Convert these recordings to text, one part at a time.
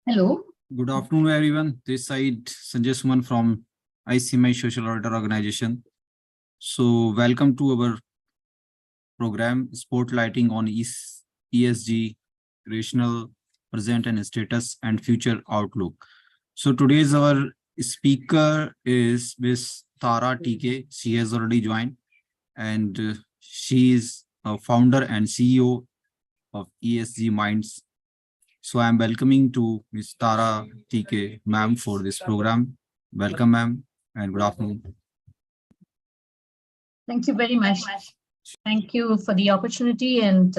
Hello. Good afternoon, everyone. This side Sanjay Suman from ICMI Social Auditor Organization. So, welcome to our program Spotlighting on ESG, Rationale, Present and Status, and Future Outlook. So, today's our speaker is Ms. Tara TK. She has already joined, and she is a founder and CEO of ESG Minds. So I'm welcoming to Ms. Tara TK, ma'am, for this program. Welcome, ma'am, and good afternoon. Thank you very much. Thank you for the opportunity and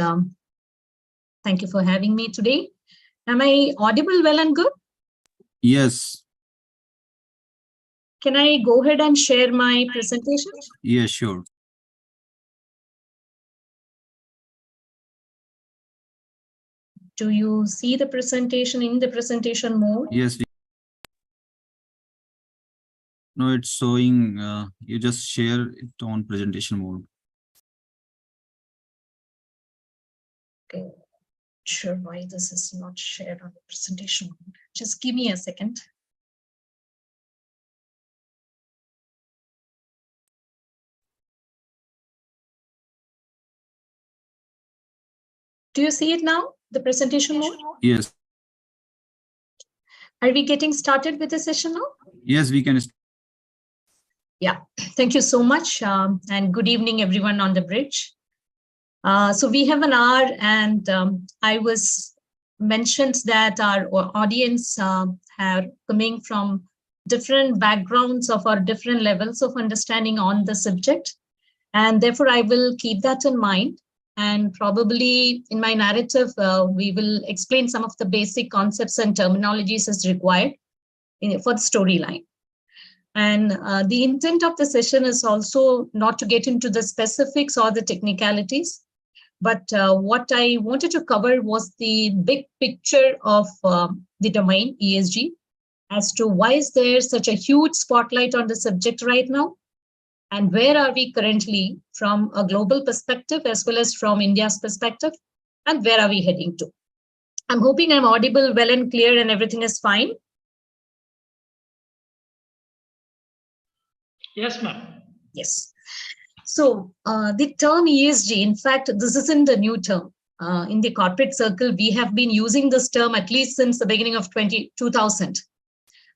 thank you for having me today. Am I audible well and good? Yes. Can I go ahead and share my presentation? Yes, sure. Do you see the presentation in the presentation mode? Yes. No, it's showing, you just share it on presentation mode. Okay, sure why this is not shared on the presentation mode. Just give me a second. Do you see it now, the presentation mode? Yes. Are we getting started with the session now? Yes, we can. Yeah, thank you so much. And good evening, everyone on the bridge. So we have an hour, and I was mentioned that our audience are coming from different backgrounds of our different levels of understanding on the subject. And therefore, I will keep that in mind. And probably in my narrative, we will explain some of the basic concepts and terminologies as required for the storyline. And the intent of the session is also not to get into the specifics or the technicalities, but what I wanted to cover was the big picture of the domain ESG as to why is there such a huge spotlight on the subject right now, and where are we currently from a global perspective as well as from India's perspective, and where are we heading to. I'm hoping I'm audible well and clear and everything is fine. Yes, ma'am. Yes. So the term ESG, in fact, this isn't a new term. In the corporate circle, we have been using this term at least since the beginning of 2000.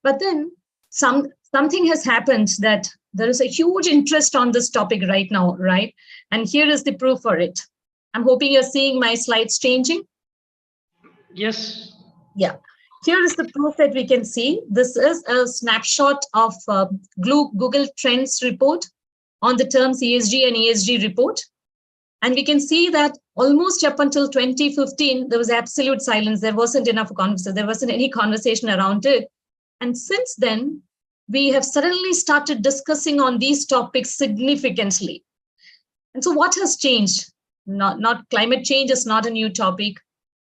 But then something has happened that there is a huge interest on this topic right now, right? And here is the proof for it. I'm hoping you're seeing my slides changing. Yes. Yeah. Here is the proof that we can see. This is a snapshot of Google Trends report on the terms ESG and ESG report. And we can see that almost up until 2015, there was absolute silence. There wasn't enough conversation. There wasn't any conversation around it. And since then, we have suddenly started discussing on these topics significantly. And so what has changed? Not climate change is not a new topic.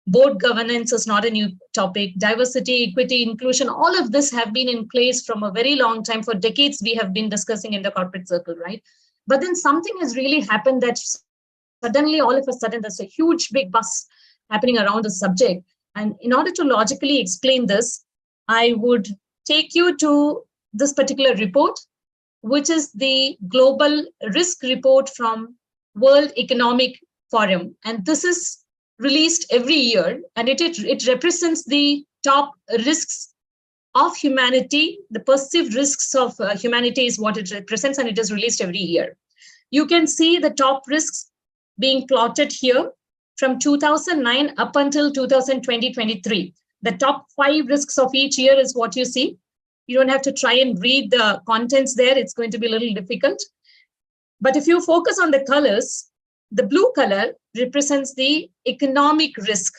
Board governance is not a new topic. Diversity, equity, inclusion, all of this have been in place from a very long time. For decades, we have been discussing in the corporate circle, right? But then something has really happened that suddenly, all of a sudden, there's a huge big buzz happening around the subject. And in order to logically explain this, I would take you to this particular report, which is the Global Risk Report from World Economic Forum. And this is released every year, and it represents the top risks of humanity. The perceived risks of humanity is what it represents, and it is released every year. You can see the top risks being plotted here from 2009 up until 2020-23. The top 5 risks of each year is what you see. You don't have to try and read the contents there. It's going to be a little difficult. But if you focus on the colors, the blue color represents the economic risk.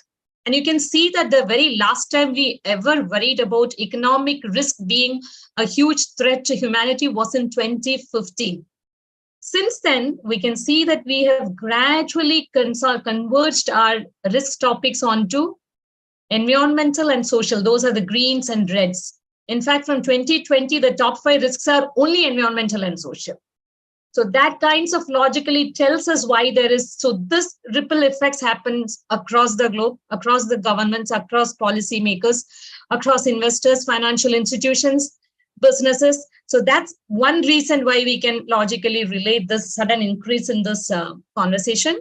And you can see that the very last time we ever worried about economic risk being a huge threat to humanity was in 2015. Since then, we can see that we have gradually converged our risk topics onto environmental and social. Those are the greens and reds. In fact, from 2020, the top 5 risks are only environmental and social. So that kinds of logically tells us why there is, so this ripple effects happens across the globe, across the governments, across policymakers, across investors, financial institutions, businesses. So that's one reason why we can logically relate this sudden increase in this conversation.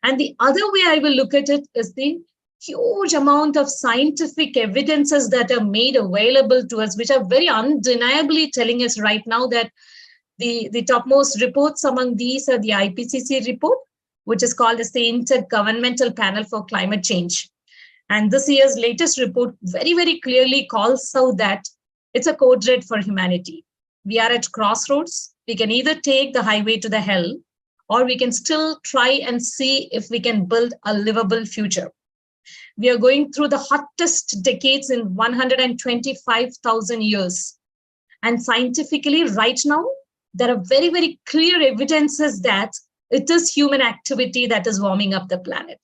And the other way I will look at it is the huge amount of scientific evidences that are made available to us, which are very undeniably telling us right now that the topmost reports among these are the IPCC report, which is called as the Intergovernmental Panel for Climate Change. And this year's latest report very, very clearly calls out that it's a code red for humanity. We are at crossroads. We can either take the highway to the hell, or we can still try and see if we can build a livable future. We are going through the hottest decades in 125,000 years. And scientifically, right now, there are very, very clear evidences that it is human activity that is warming up the planet.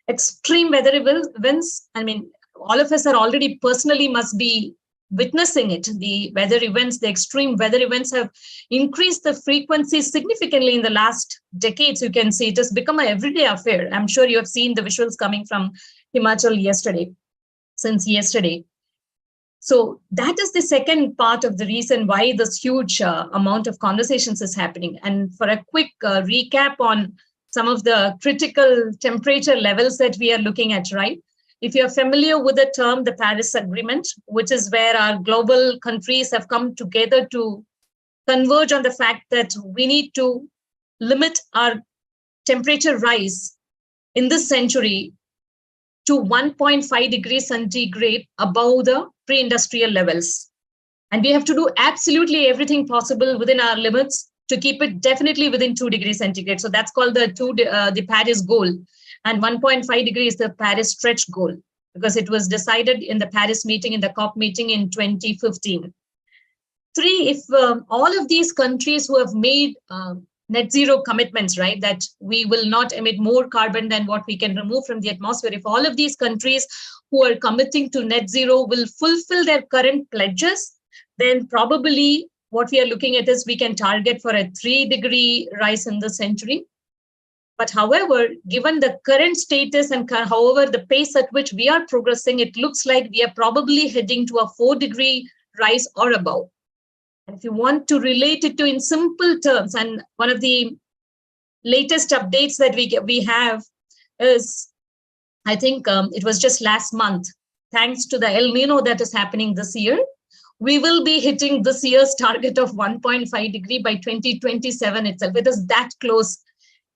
Extreme weather events, I mean, all of us are already personally must be witnessing it. The weather events, the extreme weather events have increased the frequency significantly in the last decades. You can see it has become an everyday affair. I'm sure you have seen the visuals coming from Himachal since yesterday. So that is the second part of the reason why this huge amount of conversations is happening. And for a quick recap on some of the critical temperature levels that we are looking at, right? If you're familiar with the term, the Paris Agreement, which is where our global countries have come together to converge on the fact that we need to limit our temperature rise in this century to 1.5 degrees centigrade above the pre-industrial levels. And we have to do absolutely everything possible within our limits to keep it definitely within 2 degrees centigrade. So that's called the Paris goal. And 1.5 degrees is the Paris stretch goal, because it was decided in the Paris meeting, in the COP meeting in 2015. Three, if all of these countries who have made net zero commitments, right, that we will not emit more carbon than what we can remove from the atmosphere, if all of these countries who are committing to net zero will fulfill their current pledges, then probably what we are looking at is we can target for a 3-degree rise in the century. But however, given the current status and however the pace at which we are progressing, it looks like we are probably heading to a 4-degree rise or above. And if you want to relate it to in simple terms, and one of the latest updates that we have is, I think it was just last month, thanks to the El Nino that is happening this year, we will be hitting this year's target of 1.5 degree by 2027 itself. It is that close.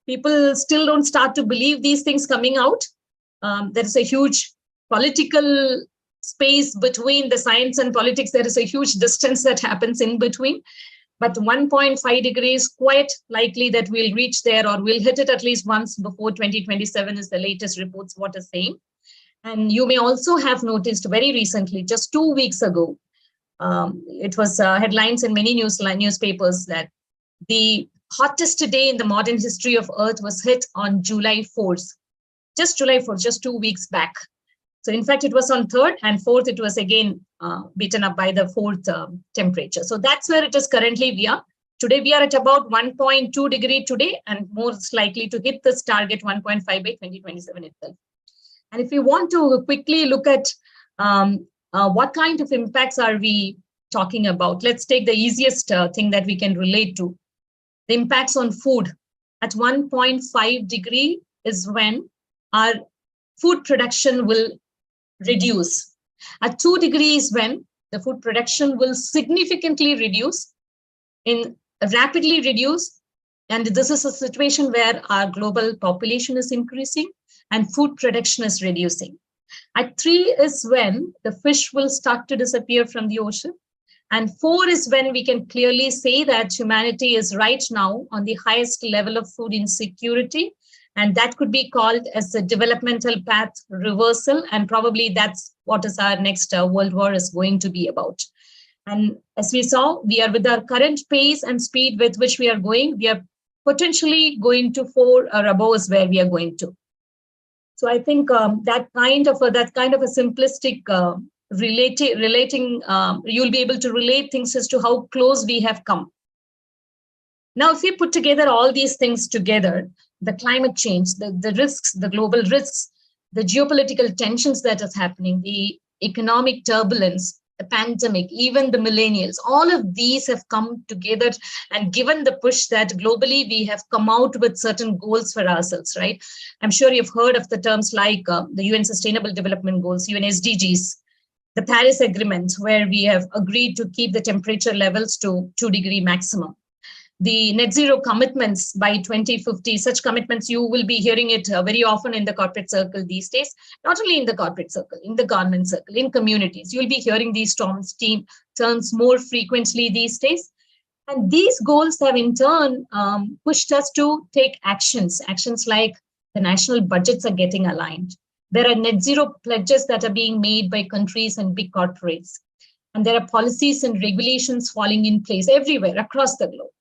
People still don't start to believe these things coming out. There is a huge political space between the science and politics. There is a huge distance that happens in between. But 1.5 degrees, quite likely that we'll reach there, or we'll hit it at least once before 2027 is the latest reports what is saying. And you may also have noticed very recently, just 2 weeks ago, it was headlines in many newspapers that the hottest day in the modern history of Earth was hit on July 4th. Just July 4th, just 2 weeks back. So in fact, it was on 3rd and 4th, it was again beaten up by the 4th temperature. So that's where it is currently we are. Today, we are at about 1.2 degree today, and most likely to hit this target 1.5 by 2027 itself. And if we want to quickly look at what kind of impacts are we talking about, let's take the easiest thing that we can relate to. The impacts on food. At 1.5 degree is when our food production will reduce. At 2 degrees, when the food production will significantly reduce, rapidly reduce. And this is a situation where our global population is increasing and food production is reducing. At 3 is when the fish will start to disappear from the ocean. And 4 is when we can clearly say that humanity is right now on the highest level of food insecurity. And that could be called as a developmental path reversal. And probably that's what is our next world war is going to be about. And as we saw, we are with our current pace and speed with which we are going, we are potentially going to 4 or above is where we are going to. So I think that kind of a simplistic relating, you'll be able to relate things as to how close we have come. Now, if we put together all these things together, the climate change, the risks, the global risks, the geopolitical tensions that is happening, the economic turbulence, the pandemic, even the millennials, all of these have come together and given the push that globally we have come out with certain goals for ourselves, right? I'm sure you've heard of the terms like the UN Sustainable Development Goals, UN SDGs, the Paris Agreement, where we have agreed to keep the temperature levels to 2-degree maximum. The net zero commitments by 2050, such commitments, you will be hearing it very often in the corporate circle these days, not only in the corporate circle, in the government circle, in communities. You'll be hearing these terms more frequently these days. And these goals have in turn pushed us to take actions like the national budgets are getting aligned. There are net zero pledges that are being made by countries and big corporates. And there are policies and regulations falling in place everywhere across the globe.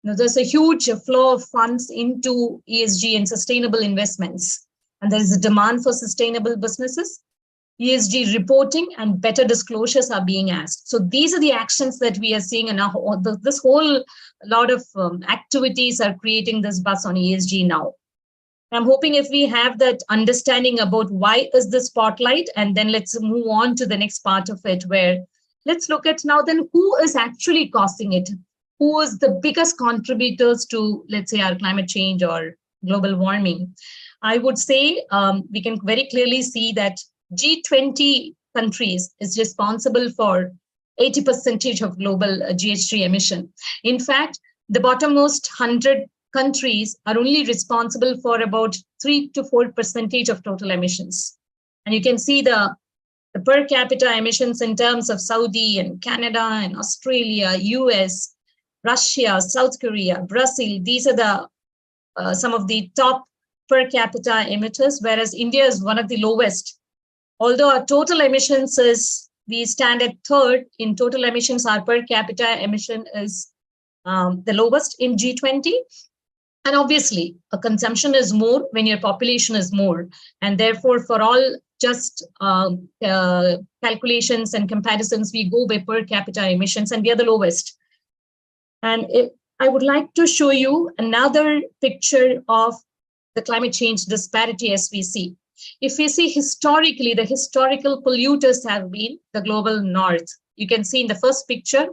Now, there's a huge flow of funds into ESG and sustainable investments. And there is a demand for sustainable businesses. ESG reporting and better disclosures are being asked. So these are the actions that we are seeing, and this whole lot of activities are creating this buzz on ESG now. I'm hoping if we have that understanding about why is the spotlight, and then let's move on to the next part of it, where let's look at now then who is actually causing it. Who is the biggest contributors to, let's say, our climate change or global warming? I would say we can very clearly see that G20 countries is responsible for 80% of global GHG emission. In fact, the bottommost 100 countries are only responsible for about 3 to 4% of total emissions. And you can see the per capita emissions in terms of Saudi and Canada and Australia, US, Russia, South Korea, Brazil. These are the some of the top per capita emitters, whereas India is one of the lowest. Although our total emissions we stand at third in total emissions, our per capita emission is the lowest in G20. And obviously, a consumption is more when your population is more. And therefore, for all just calculations and comparisons, we go by per capita emissions, and we are the lowest. And I would like to show you another picture of the climate change disparity as we see. If we see historically, the historical polluters have been the global north. You can see in the first picture,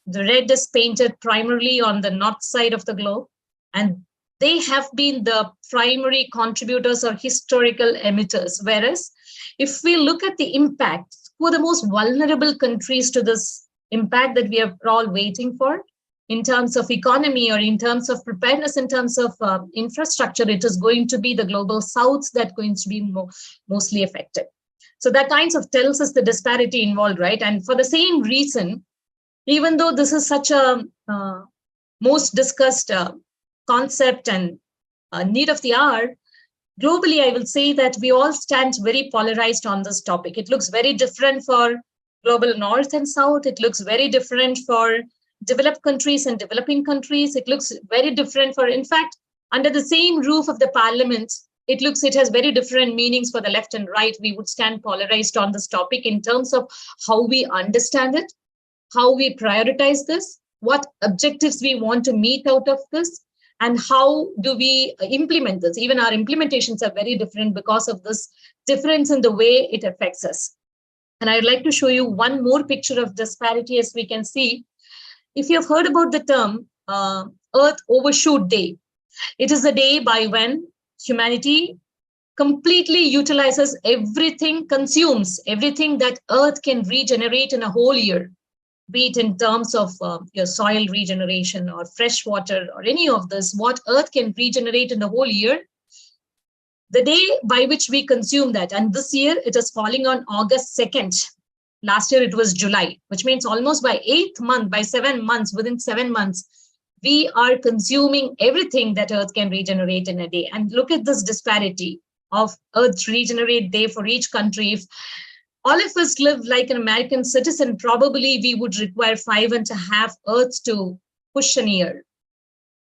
the red is painted primarily on the north side of the globe, and they have been the primary contributors or historical emitters. Whereas if we look at the impact, who are the most vulnerable countries to this impact that we are all waiting for, in terms of economy or in terms of preparedness, in terms of infrastructure, it is going to be the global south that's going to be mostly affected. So that kind of tells us the disparity involved, right? And for the same reason, even though this is such a most discussed concept and need of the hour, globally, I will say that we all stand very polarized on this topic. It looks very different for global north and south. It looks very different for developed countries and developing countries. It looks very different for, in fact, under the same roof of the parliament, it has very different meanings for the left and right. We would stand polarized on this topic in terms of how we understand it, how we prioritize this, what objectives we want to meet out of this, and how do we implement this. Even our implementations are very different because of this difference in the way it affects us. And I'd like to show you one more picture of disparity as we can see. If you have heard about the term Earth Overshoot Day, it is the day by when humanity completely utilizes everything, consumes everything that Earth can regenerate in a whole year, be it in terms of your soil regeneration or fresh water or any of this, what Earth can regenerate in the whole year, the day by which we consume that. And this year it is falling on August 2nd. Last year it was July, which means almost by 8th month, by 7 months, within 7 months, we are consuming everything that Earth can regenerate in a day. And look at this disparity of Earth regenerate day for each country. If all of us live like an American citizen, probably we would require 5.5 Earths to push a year.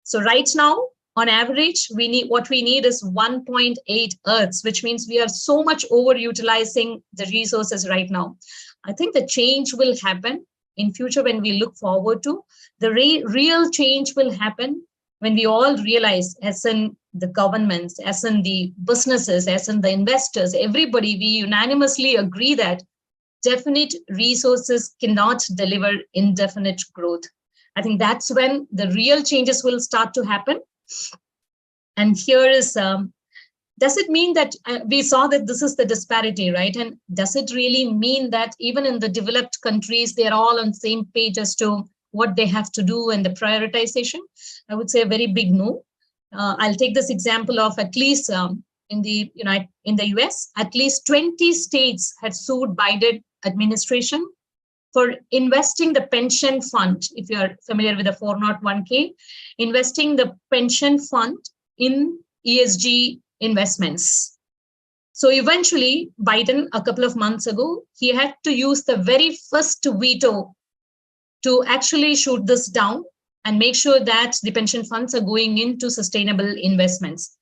So right now, on average, what we need is 1.8 Earths, which means we are so much overutilizing the resources right now. I think the change will happen in future, when we look forward to, the real change will happen when we all realize, as in the governments, as in the businesses, as in the investors, everybody, we unanimously agree that definite resources cannot deliver indefinite growth. I think that's when the real changes will start to happen. And here is, does it mean that we saw that this is the disparity, right? And does it really mean that even in the developed countries, they're all on the same page as to what they have to do and the prioritization? I would say a very big no. I'll take this example of at least in the US, at least 20 states had sued Biden administration for investing the pension fund. If you're familiar with the 401k, investing the pension fund in ESG investments. So eventually, Biden, a couple of months ago, he had to use the very first veto to actually shoot this down and make sure that the pension funds are going into sustainable investments.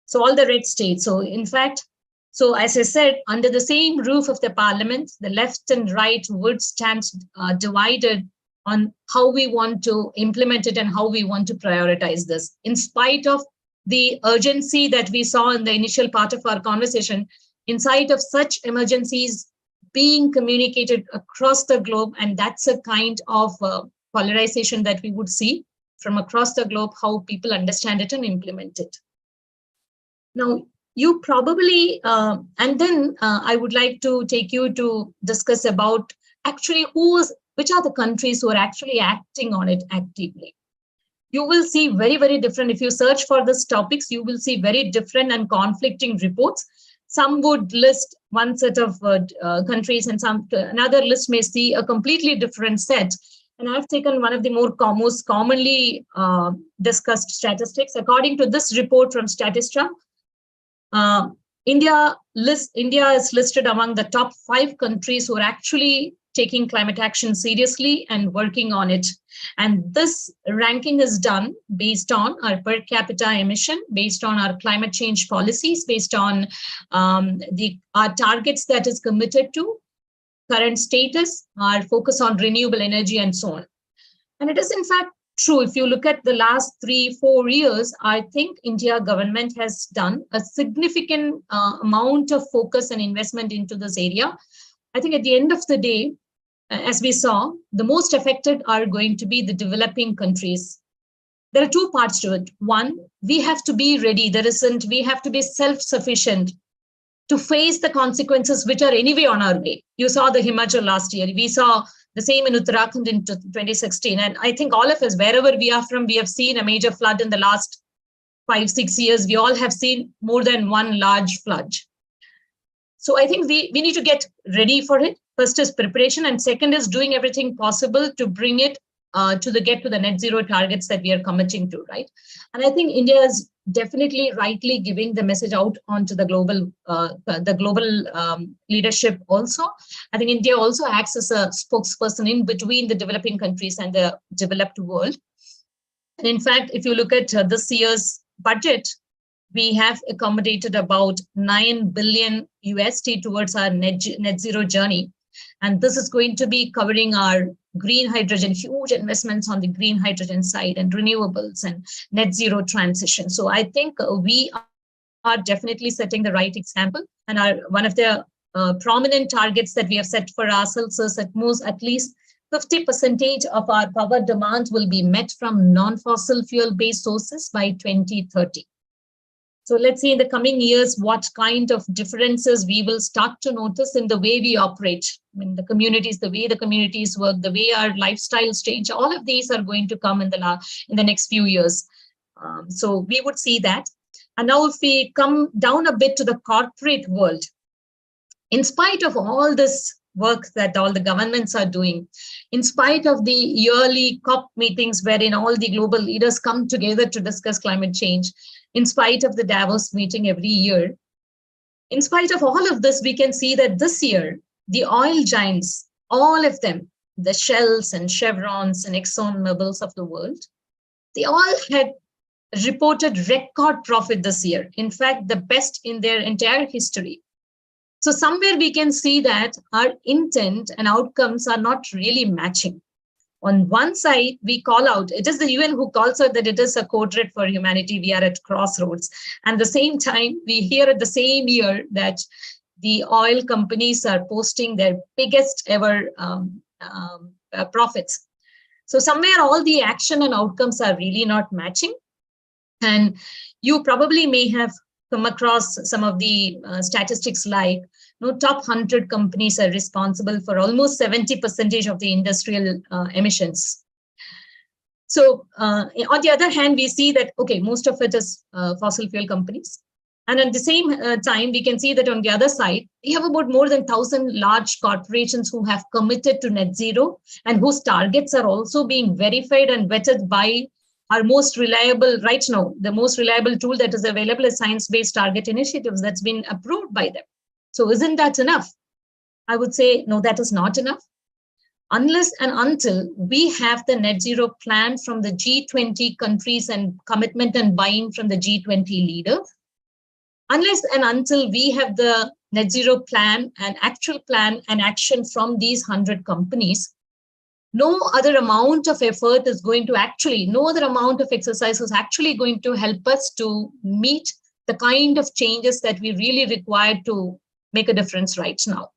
So all the red states. So in fact, so as I said, under the same roof of the parliament, the left and right would stand divided on how we want to implement it and how we want to prioritize this. In spite of the urgency that we saw in the initial part of our conversation, in sight of such emergencies being communicated across the globe, and that's a kind of polarization that we would see from across the globe, how people understand it and implement it. Now, you probably, and then I would like to take you to discuss about actually which are the countries who are actually acting on it actively. You will see very, very different. If you search for these topics, you will see very different and conflicting reports. Some would list one set of countries, and another list may see a completely different set. And I've taken one of the most commonly discussed statistics. According to this report from Statista, India is listed among the top 5 countries who are actually taking climate action seriously and working on it. And this ranking is done based on our per capita emission, based on our climate change policies, based on our targets that is committed to, current status, our focus on renewable energy, and so on. And it is in fact true. If you look at the last 3-4 years, I think India government has done a significant amount of focus and investment into this area. I think at the end of the day, as we saw, the most affected are going to be the developing countries. There are 2 parts to it. One, we have to be ready. We have to be self-sufficient to face the consequences which are anyway on our way. You saw the Himachal last year. We saw the same in Uttarakhand in 2016. And I think all of us, wherever we are from, we have seen a major flood in the last 5-6 years. We all have seen more than one large flood. So I think we need to get ready for it. First is preparation, and second is doing everything possible to bring it to the net zero targets that we are committing to, right? And I think India is definitely rightly giving the message out onto the global leadership also. I think India also acts as a spokesperson in between the developing countries and the developed world. And in fact, if you look at this year's budget, we have accommodated about $9 billion USD towards our net zero journey. And this is going to be covering our green hydrogen, huge investments on the green hydrogen side and renewables and net zero transition. So I think we are definitely setting the right example. And one of the prominent targets that we have set for ourselves is at least 50% of our power demand will be met from non-fossil fuel-based sources by 2030. So let's see in the coming years what kind of differences we will start to notice in the way we operate. I mean, the way the communities work, the way our lifestyles change, all of these are going to come in the next few years. So we would see that. And now if we come down a bit to the corporate world, in spite of all this work that all the governments are doing, in spite of the yearly COP meetings wherein all the global leaders come together to discuss climate change, in spite of the Davos meeting every year, in spite of all of this, we can see that this year, the oil giants, all of them, the Shells and Chevrons and ExxonMobils of the world, they all had reported record profit this year. In fact, the best in their entire history. So somewhere we can see that our intent and outcomes are not really matching. On one side, we call out, it is the UN who calls out that it is a code red for humanity. We are at crossroads. And at the same time, we hear at the same year that the oil companies are posting their biggest ever profits. So somewhere all the action and outcomes are really not matching. And you probably may have come across some of the statistics like top 100 companies are responsible for almost 70% of the industrial emissions. So on the other hand, we see that, okay, most of it is fossil fuel companies. And at the same time, we can see that on the other side, we have about more than 1,000 large corporations who have committed to net zero and whose targets are also being verified and vetted by our most reliable, right now, the most reliable tool that is available is science-based target initiatives that's been approved by them. So isn't that enough? I would say, no, that is not enough. Unless and until we have the net zero plan from the G20 countries and commitment and buy-in from the G20 leaders, unless and until we have the net zero plan and actual plan and action from these 100 companies, no other amount of effort is going to actually, no other amount of exercise is actually going to help us to meet the kind of changes that we really require to make a difference right now.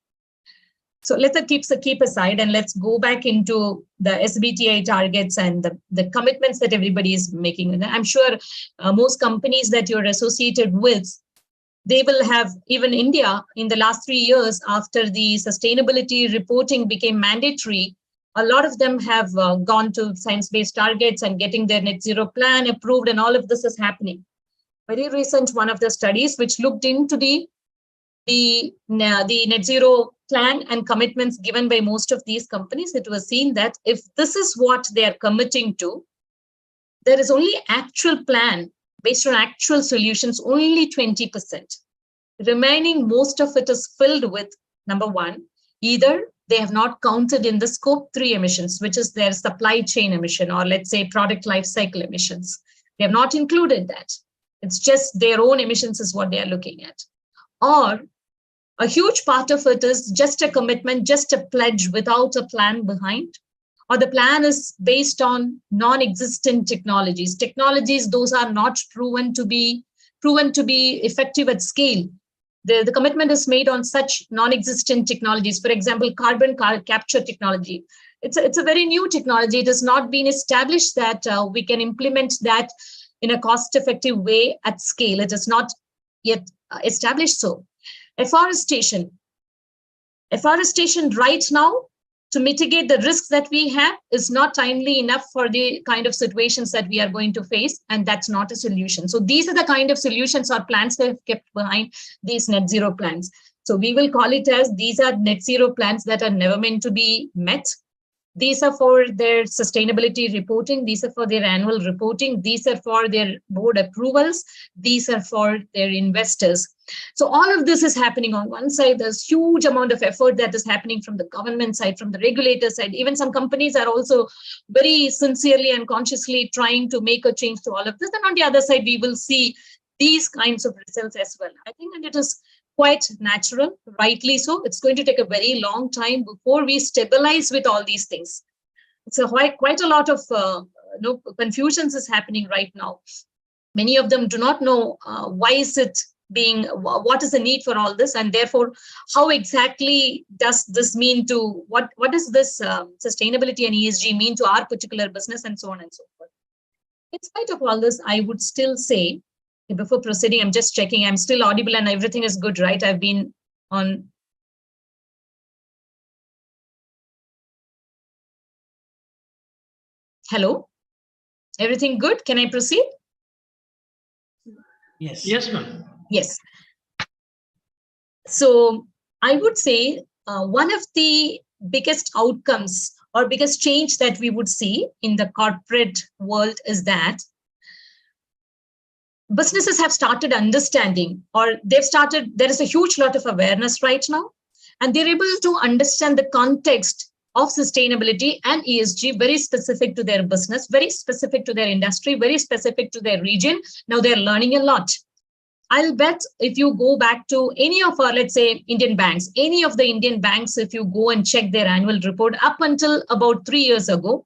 So let's keep aside and let's go back into the SBTi targets and the commitments that everybody is making. And I'm sure most companies that you're associated with, they will have, even India in the last 3 years after the sustainability reporting became mandatory, a lot of them have gone to science-based targets and getting their net zero plan approved, and all of this is happening. Very recent one of the studies which looked into the net zero plan and commitments given by most of these companies, it was seen that if this is what they are committing to, there is only actual plan based on actual solutions, only 20%. Remaining, most of it is filled with, number one, either they have not counted in the scope 3 emissions, which is their supply chain emission, or let's say product life cycle emissions. They have not included that. It's just their own emissions is what they are looking at. Or a huge part of it is just a commitment, just a pledge without a plan behind. Or the plan is based on non-existent technologies. Technologies, those are not proven to be effective at scale. The commitment is made on such non-existent technologies. For example, carbon capture technology. It's a very new technology. It has not been established that we can implement that in a cost-effective way at scale. It is not yet established so. Afforestation right now, to mitigate the risks that we have, is not timely enough for the kind of situations that we are going to face, and that's not a solution. So these are the kind of solutions or plans that have kept behind these net zero plans. So we will call it as these are net zero plans that are never meant to be met. These are for their sustainability reporting. These are for their annual reporting. These are for their board approvals. These are for their investors. So all of this is happening on one side. There's huge amount of effort that is happening from the government side, from the regulator side. Even some companies are also very sincerely and consciously trying to make a change to all of this. And on the other side, we will see these kinds of results as well. I think that it is quite natural, rightly so. It's going to take a very long time before we stabilize with all these things. So quite a lot of confusions is happening right now. Many of them do not know why is it being, what is the need for all this, and therefore how exactly does this mean to, what does this sustainability and ESG mean to our particular business, and so on and so forth. In spite of all this, I would still say, before proceeding, I'm just checking, I'm still audible and everything is good, right? I've been on. Hello? Everything good? Can I proceed? Yes. Yes, ma'am. Yes. So I would say one of the biggest outcomes or biggest change that we would see in the corporate world is that businesses have started understanding, or there is a huge lot of awareness right now, and they're able to understand the context of sustainability and ESG, very specific to their business, very specific to their industry, very specific to their region. Now they're learning a lot. I'll bet if you go back to any of our, let's say, Indian banks, any of the Indian banks, if you go and check their annual report up until about 3 years ago,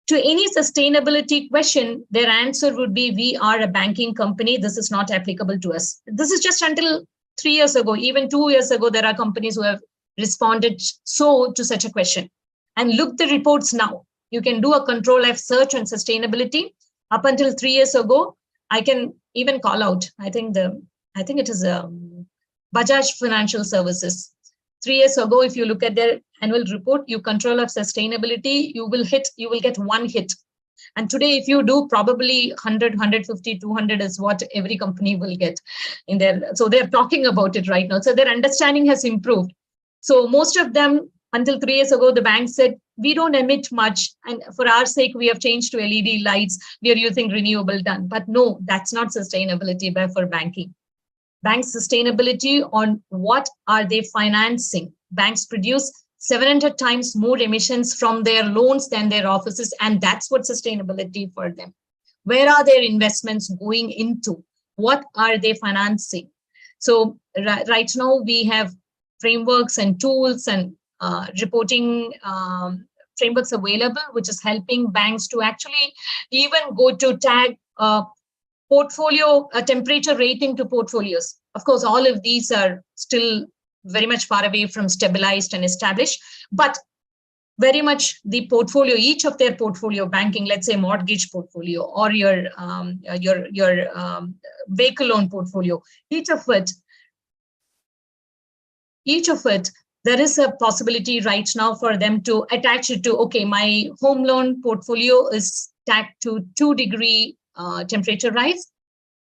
to any sustainability question, their answer would be, we are a banking company. This is not applicable to us. This is just until 3 years ago. Even 2 years ago, there are companies who have responded so to such a question. And look the reports now. You can do a control F search on sustainability. Up until 3 years ago, I can even call out, I think it is Bajaj Financial Services. 3 years ago, if you look at their annual report, you control of sustainability, you will get one hit. And today, if you do, probably 100, 150, 200 is what every company will get in there. So they're talking about it right now. So their understanding has improved. So most of them, until 3 years ago, the bank said, we don't emit much. And for our sake, we have changed to LED lights. We are using renewable done. But no, that's not sustainability for banking. Bank sustainability on what are they financing? Banks produce 700 times more emissions from their loans than their offices. And that's what sustainability for them. Where are their investments going into? What are they financing? So right now we have frameworks and tools and reporting frameworks available, which is helping banks to actually even go to tag portfolio, a temperature rating to portfolios. Of course, all of these are still very much far away from stabilized and established, but very much the portfolio, each of their portfolio banking, let's say mortgage portfolio or your vehicle loan portfolio, each of it, there is a possibility right now for them to attach it to, okay, my home loan portfolio is tagged to 2-degree temperature rise.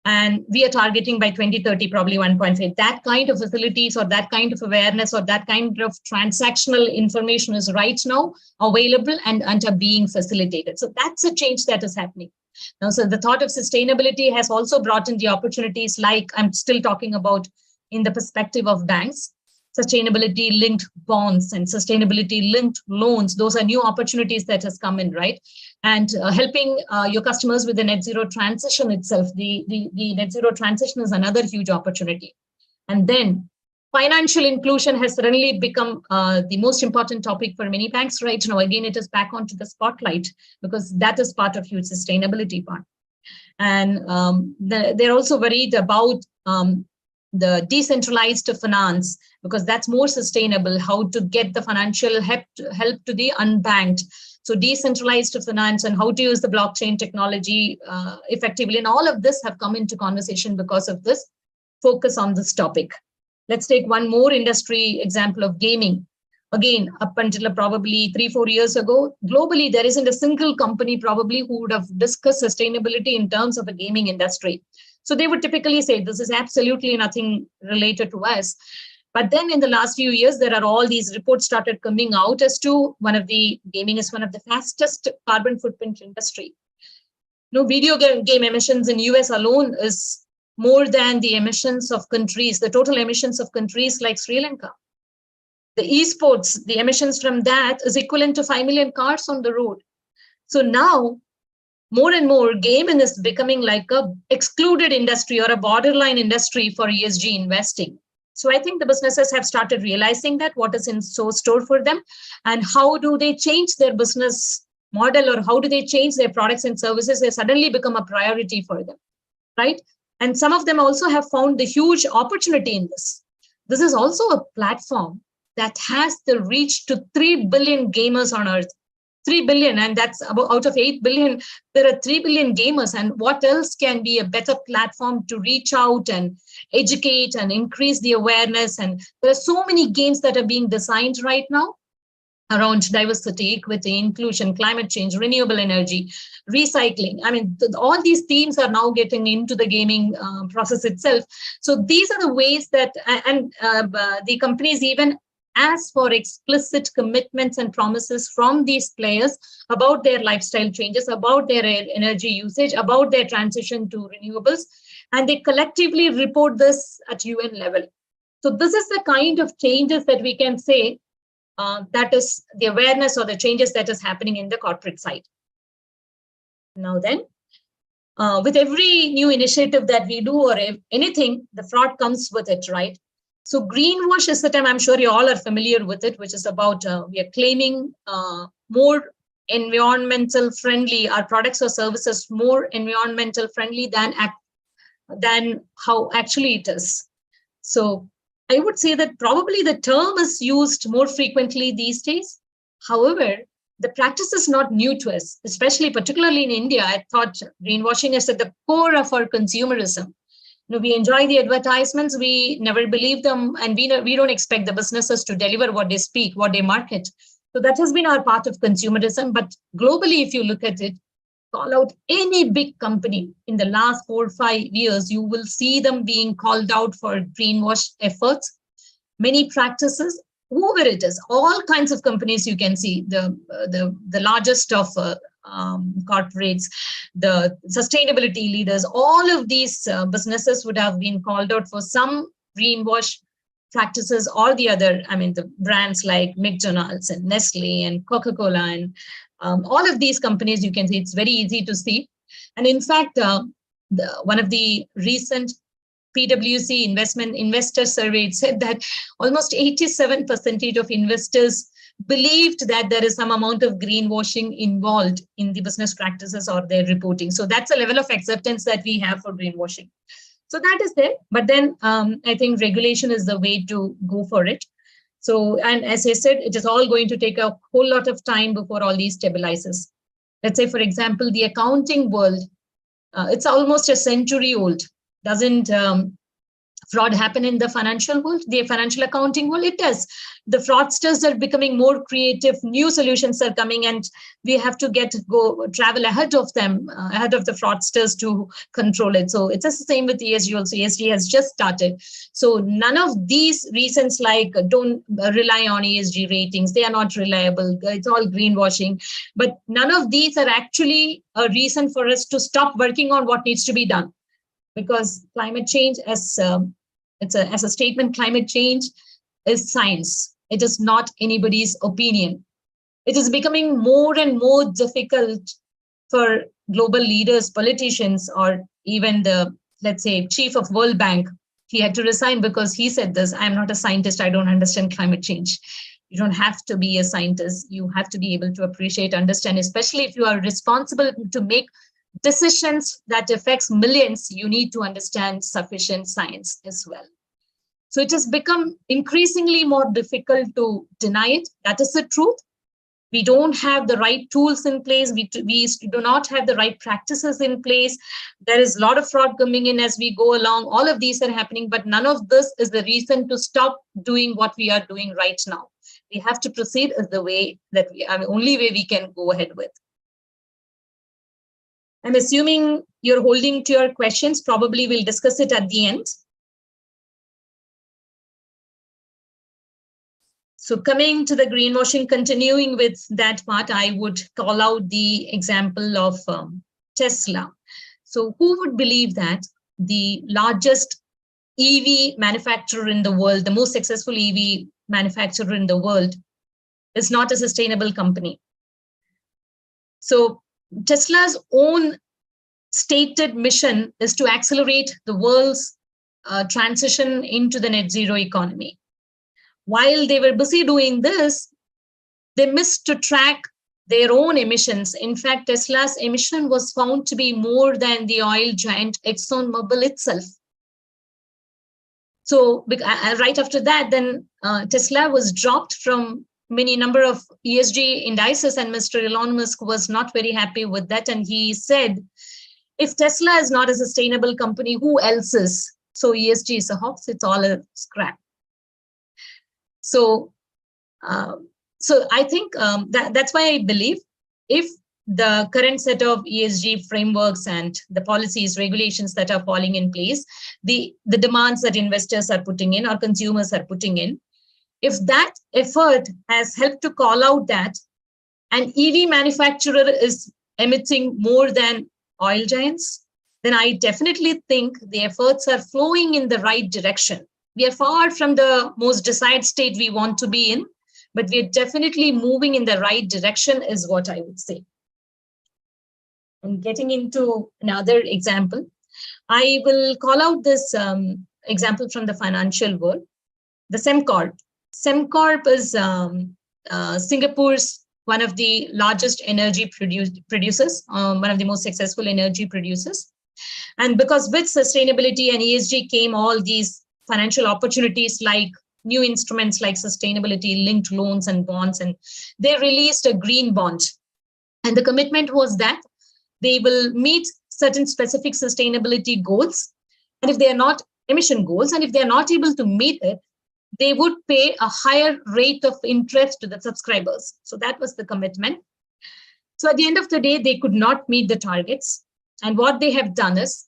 And we are targeting by 2030, probably 1.5. That kind of facilities or that kind of awareness or that kind of transactional information is right now available and are being facilitated. So that's a change that is happening. Now, so the thought of sustainability has also brought in the opportunities like I'm still talking about in the perspective of banks. Sustainability linked bonds and sustainability linked loans. Those are new opportunities that has come in, right? And helping your customers with the net zero transition itself. The net zero transition is another huge opportunity. And then financial inclusion has suddenly become the most important topic for many banks right now. Again, it is back onto the spotlight because that is part of huge sustainability part. And they're also worried about the decentralized finance, because that's more sustainable, how to get the financial help to the unbanked. So decentralized finance and how to use the blockchain technology effectively. And all of this have come into conversation because of this focus on this topic. Let's take one more industry example of gaming. Again, up until probably 3-4 years ago, globally, there isn't a single company probably who would have discussed sustainability in terms of a gaming industry. So they would typically say, this is absolutely nothing related to us. But then in the last few years, there are all these reports started coming out as to gaming is one of the fastest carbon footprint industry. Video game emissions in US alone is more than the emissions of countries, the total emissions of countries like Sri Lanka. The esports, the emissions from that is equivalent to 5 million cars on the road. So now, more and more, gaming is becoming like a excluded industry or a borderline industry for ESG investing. So I think the businesses have started realizing that what is in store for them and how do they change their business model or how do they change their products and services has suddenly become a priority for them, right? And some of them also have found the huge opportunity in this. This is also a platform that has the reach to 3 billion gamers on Earth. 3 billion, and that's about out of 8 billion, there are 3 billion gamers. And what else can be a better platform to reach out and educate and increase the awareness? And there are so many games that are being designed right now around diversity, equity, inclusion, climate change, renewable energy, recycling. I mean, all these themes are now getting into the gaming process itself. So these are the ways that, and the companies even ask for explicit commitments and promises from these players about their lifestyle changes, about their energy usage, about their transition to renewables, and they collectively report this at UN level. So this is the kind of changes that we can say that is the awareness or the changes that is happening in the corporate side. Now then, with every new initiative that we do or anything, the fraud comes with it, right? So greenwash is the term, I'm sure you all are familiar with it, which is about we are claiming more environmental friendly, our products or services more environmental friendly than how actually it is. So I would say that probably the term is used more frequently these days. However, the practice is not new to us, especially particularly in India. I thought greenwashing is at the core of our consumerism. We enjoy the advertisements, we never believe them, and we don't expect the businesses to deliver what they speak, what they market. So that has been our part of consumerism. But globally, if you look at it, call out any big company in the last 4 or 5 years, you will see them being called out for greenwash efforts, many practices, whoever it is, all kinds of companies you can see, the largest of corporates, the sustainability leaders, all of these businesses would have been called out for some greenwash practices or the other. I mean, the brands like McDonald's and Nestle and Coca-Cola and all of these companies, you can see it's very easy to see. And in fact, one of the recent PwC investor survey said that almost 87% of investors believed that there is some amount of greenwashing involved in the business practices or their reporting. So that's a level of acceptance that we have for greenwashing. So that is there. But then I think regulation is the way to go for it. So, and as I said, it is all going to take a whole lot of time before all these stabilizes. Let's say, for example, the accounting world, it's almost a century old. Doesn't fraud happen in the financial world, the financial accounting world? It does. The fraudsters are becoming more creative, new solutions are coming, and we have to travel ahead of them, ahead of the fraudsters to control it. So it's just the same with ESG also. ESG has just started. So none of these reasons like don't rely on ESG ratings, they are not reliable, it's all greenwashing, but none of these are actually a reason for us to stop working on what needs to be done. Because climate change, as a statement, climate change is science. It is not anybody's opinion. It is becoming more and more difficult for global leaders, politicians, or even the, let's say, chief of World Bank. He had to resign because he said this, I'm not a scientist, I don't understand climate change. You don't have to be a scientist. You have to be able to appreciate, understand, especially if you are responsible to make decisions that affects millions, you need to understand sufficient science as well. So it has become increasingly more difficult to deny it. That is the truth. We don't have the right tools in place. We do not have the right practices in place. There is a lot of fraud coming in as we go along. All of these are happening, but none of this is the reason to stop doing what we are doing right now. We have to proceed as the way that only way we can go ahead with. I'm assuming you're holding to your questions. Probably we'll discuss it at the end. So coming to the greenwashing, continuing with that part, I would call out the example of Tesla. So who would believe that the largest EV manufacturer in the world, the most successful EV manufacturer in the world, is not a sustainable company? So Tesla's own stated mission is to accelerate the world's transition into the net zero economy. While they were busy doing this, they missed to track their own emissions. In fact, Tesla's emission was found to be more than the oil giant ExxonMobil itself. So right after that, then Tesla was dropped from many number of ESG indices, and Mr. Elon Musk was not very happy with that. And he said, if Tesla is not a sustainable company, who else is? So ESG is a hoax, it's all a scrap. So, I think that's why I believe if the current set of ESG frameworks and the policies, regulations that are falling in place, the demands that investors are putting in or consumers are putting in, if that effort has helped to call out that an EV manufacturer is emitting more than oil giants, then I definitely think the efforts are flowing in the right direction. We are far from the most desired state we want to be in, but we are definitely moving in the right direction is what I would say. And getting into another example, I will call out this example from the financial world, the SemCorp. SemCorp is Singapore's one of the largest energy producers, one of the most successful energy producers. And because with sustainability and ESG came all these financial opportunities like new instruments like sustainability linked loans and bonds, and they released a green bond. And the commitment was that they will meet certain specific sustainability goals. And if they are not emission goals, and if they are not able to meet it, they would pay a higher rate of interest to the subscribers. So that was the commitment. So at the end of the day, they could not meet the targets. And what they have done is,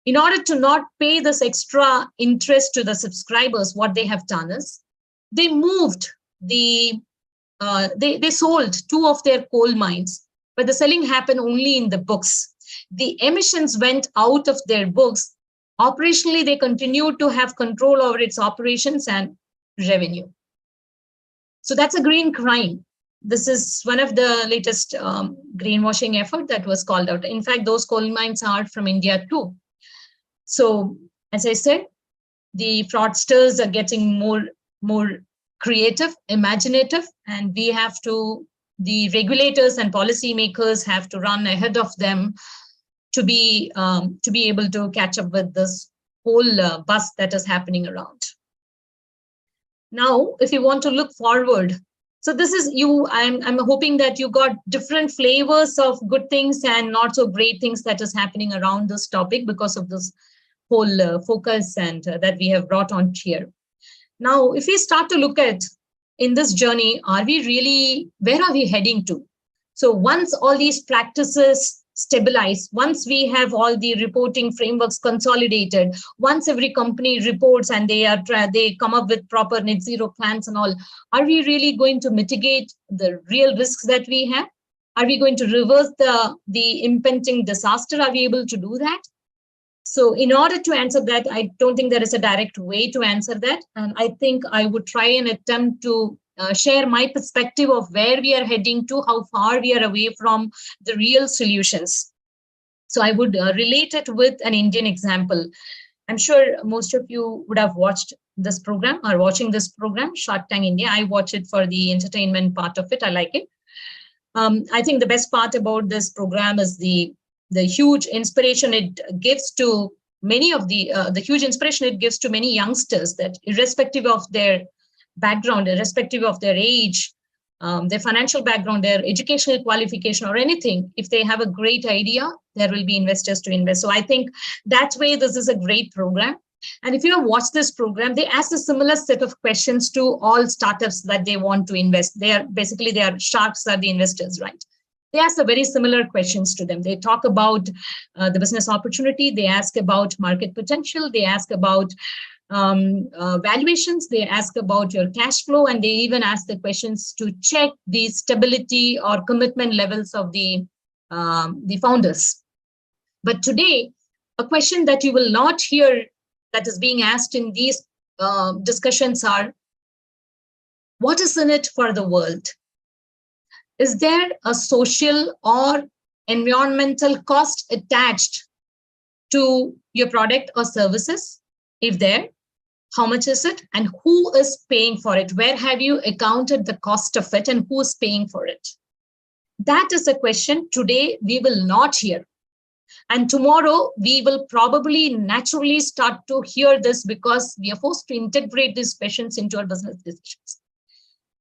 in order to not pay this extra interest to the subscribers, what they have done is they moved they sold 2 of their coal mines, but the selling happened only in the books. The emissions went out of their books. Operationally, they continued to have control over its operations and revenue. So that's a green crime. This is one of the latest greenwashing effort that was called out. In fact, those coal mines are from India too. So as I said, the fraudsters are getting more creative, imaginative, and we have to, the regulators and policymakers have to run ahead of them to be able to catch up with this whole bust that is happening around. Now, if you want to look forward, so this is you, I'm hoping that you got different flavors of good things and not so great things that is happening around this topic because of this whole focus and that we have brought on here. Now, if we start to look at in this journey, are we really, where are we heading to? So once all these practices stabilize, once we have all the reporting frameworks consolidated, once every company reports and they come up with proper net zero plans and all, are we really going to mitigate the real risks that we have? Are we going to reverse the impending disaster? Are we able to do that? So in order to answer that, I don't think there is a direct way to answer that. And I think I would try and attempt to share my perspective of where we are heading to, how far we are away from the real solutions. So I would relate it with an Indian example. I'm sure most of you would have watched this program or watching this program, Shark Tank India. I watch it for the entertainment part of it. I like it. I think the best part about this program is the huge inspiration it gives to many of the huge inspiration it gives to many youngsters, that irrespective of their background, irrespective of their age, their financial background, their educational qualification or anything, if they have a great idea, there will be investors to invest. So I think that way, this is a great program. And if you have watched this program, they ask a similar set of questions to all startups that they want to invest. They are sharks are the investors, right? They ask the very similar questions to them. They talk about the business opportunity. They ask about market potential. They ask about valuations. They ask about your cash flow, and they even ask the questions to check the stability or commitment levels of the founders. But today, a question that you will not hear that is being asked in these discussions are, what is in it for the world? Is there a social or environmental cost attached to your product or services? If there, how much is it? And who is paying for it? Where have you accounted the cost of it and who is paying for it? That is a question today we will not hear. And tomorrow we will probably naturally start to hear this because we are forced to integrate these questions into our business decisions.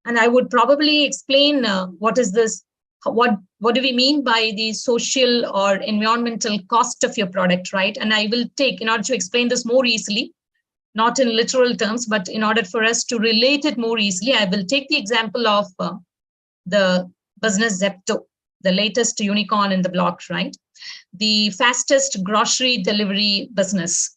And I would probably explain what is this, what do we mean by the social or environmental cost of your product, right? And I will take, in order to explain this more easily, not in literal terms, but in order for us to relate it more easily, I will take the example of the business Zepto, the latest unicorn in the block, right? The fastest grocery delivery business.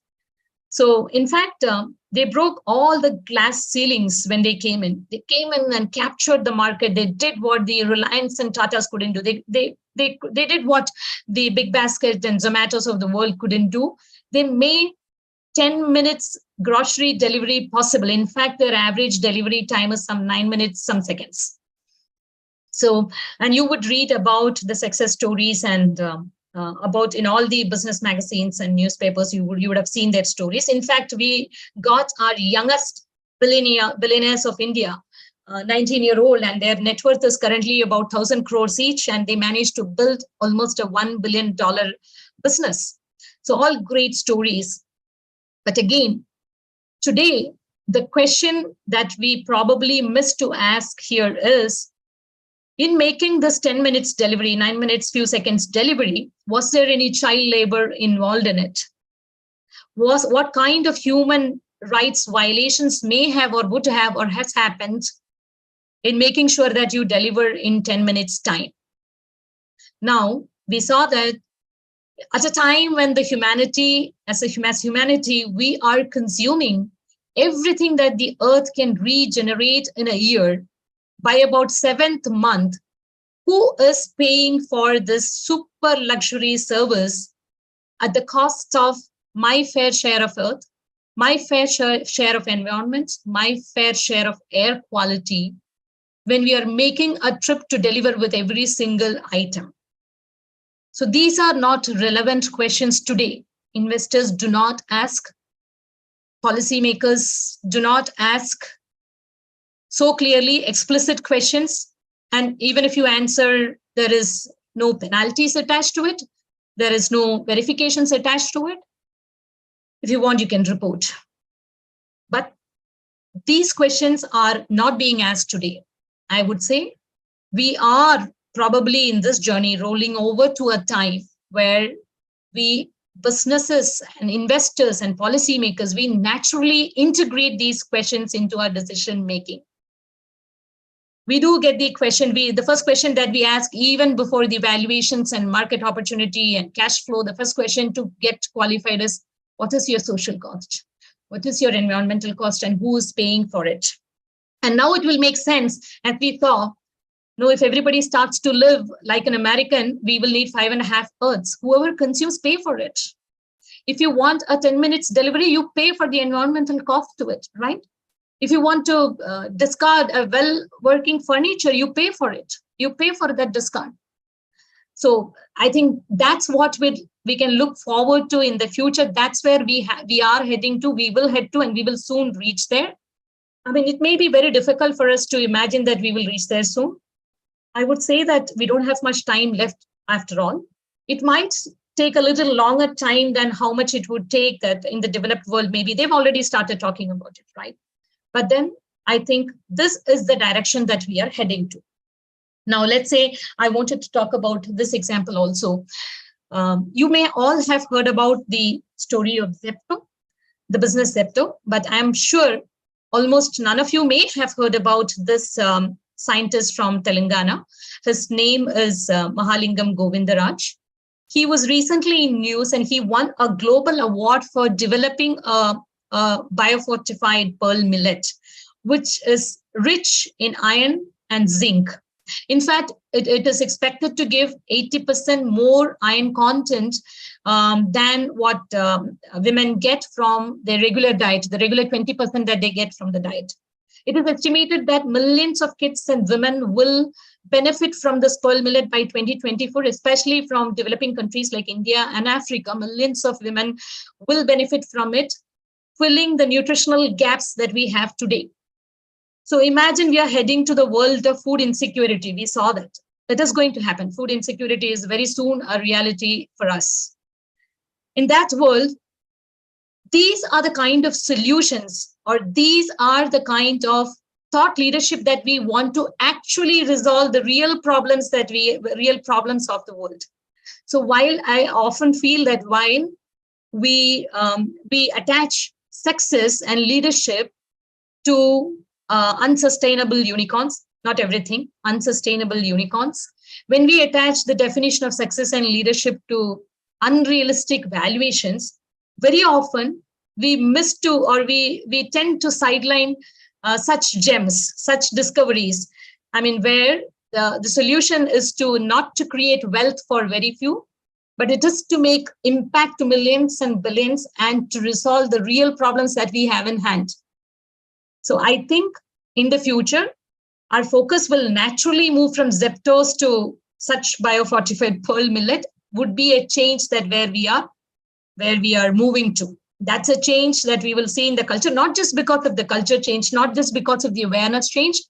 So in fact, they broke all the glass ceilings when they came in. They came in and captured the market. They did what the Reliance and Tatas couldn't do. They did what the Big Basket and Zomatos of the world couldn't do. They made 10 minutes grocery delivery possible. In fact, their average delivery time is some 9 minutes, some seconds. So, and you would read about the success stories and about in all the business magazines and newspapers, you would have seen their stories. In fact, we got our youngest billionaires of India, 19-year-old, and their net worth is currently about 1,000 crores each, and they managed to build almost a $1 billion business. So all great stories. But again, today, the question that we probably missed to ask here is, in making this 10 minutes delivery, 9 minutes, few seconds delivery, was there any child labor involved in it? What kind of human rights violations may have or would have or has happened in making sure that you deliver in 10 minutes time? Now, we saw that at a time when the humanity, as humanity, we are consuming everything that the earth can regenerate in a year. By about 7th month, who is paying for this super luxury service at the cost of my fair share of earth, my fair share of environment, my fair share of air quality, when we are making a trip to deliver with every single item? So these are not relevant questions today. Investors do not ask, policymakers do not ask so clearly explicit questions. And even if you answer, there is no penalties attached to it. There is no verifications attached to it. If you want, you can report. But these questions are not being asked today. I would say we are probably in this journey rolling over to a time where we, businesses and investors and policymakers, we naturally integrate these questions into our decision making. We do get the question, the first question that we ask even before the valuations and market opportunity and cash flow, the first question to get qualified is, what is your social cost? What is your environmental cost, and who is paying for it? And now it will make sense. And we thought, no, if everybody starts to live like an American, we will need 5.5 Earths. Whoever consumes, pay for it. If you want a 10 minutes delivery, you pay for the environmental cost to it, right? If you want to discard a well-working furniture, you pay for it. You pay for that discard. So I think that's what we can look forward to in the future. That's where we are heading to, we will head to, and we will soon reach there. I mean, it may be very difficult for us to imagine that we will reach there soon. I would say that we don't have much time left after all. It might take a little longer time than how much it would take that in the developed world. Maybe they've already started talking about it, right? But then I think this is the direction that we are heading to. Now, let's say I wanted to talk about this example also. You may all have heard about the story of Zepto, the business Zepto, but I'm sure almost none of you may have heard about this scientist from Telangana. His name is Mahalingam Govindaraj. He was recently in news and he won a global award for developing a biofortified pearl millet, which is rich in iron and zinc. In fact, it is expected to give 80% more iron content than what women get from their regular diet, the regular 20% that they get from the diet. It is estimated that millions of kids and women will benefit from this pearl millet by 2024, especially from developing countries like India and Africa. Millions of women will benefit from it, filling the nutritional gaps that we have today. So imagine we are heading to the world of food insecurity. We saw that. That is going to happen. Food insecurity is very soon a reality for us. In that world, these are the kind of solutions, or these are the kind of thought leadership that we want to actually resolve the real problems of the world. So while I often feel that while we attach success and leadership to unsustainable unicorns, not everything, unsustainable unicorns. When we attach the definition of success and leadership to unrealistic valuations, very often we miss to, or we tend to sideline such gems, such discoveries. I mean, where the solution is not to create wealth for very few, but it is to make impact to millions and billions and to resolve the real problems that we have in hand. So I think in the future, our focus will naturally move from Zeptos to such biofortified pearl millet would be a change that where we are moving to. That's a change that we will see in the culture, not just because of the culture change, not just because of the awareness change,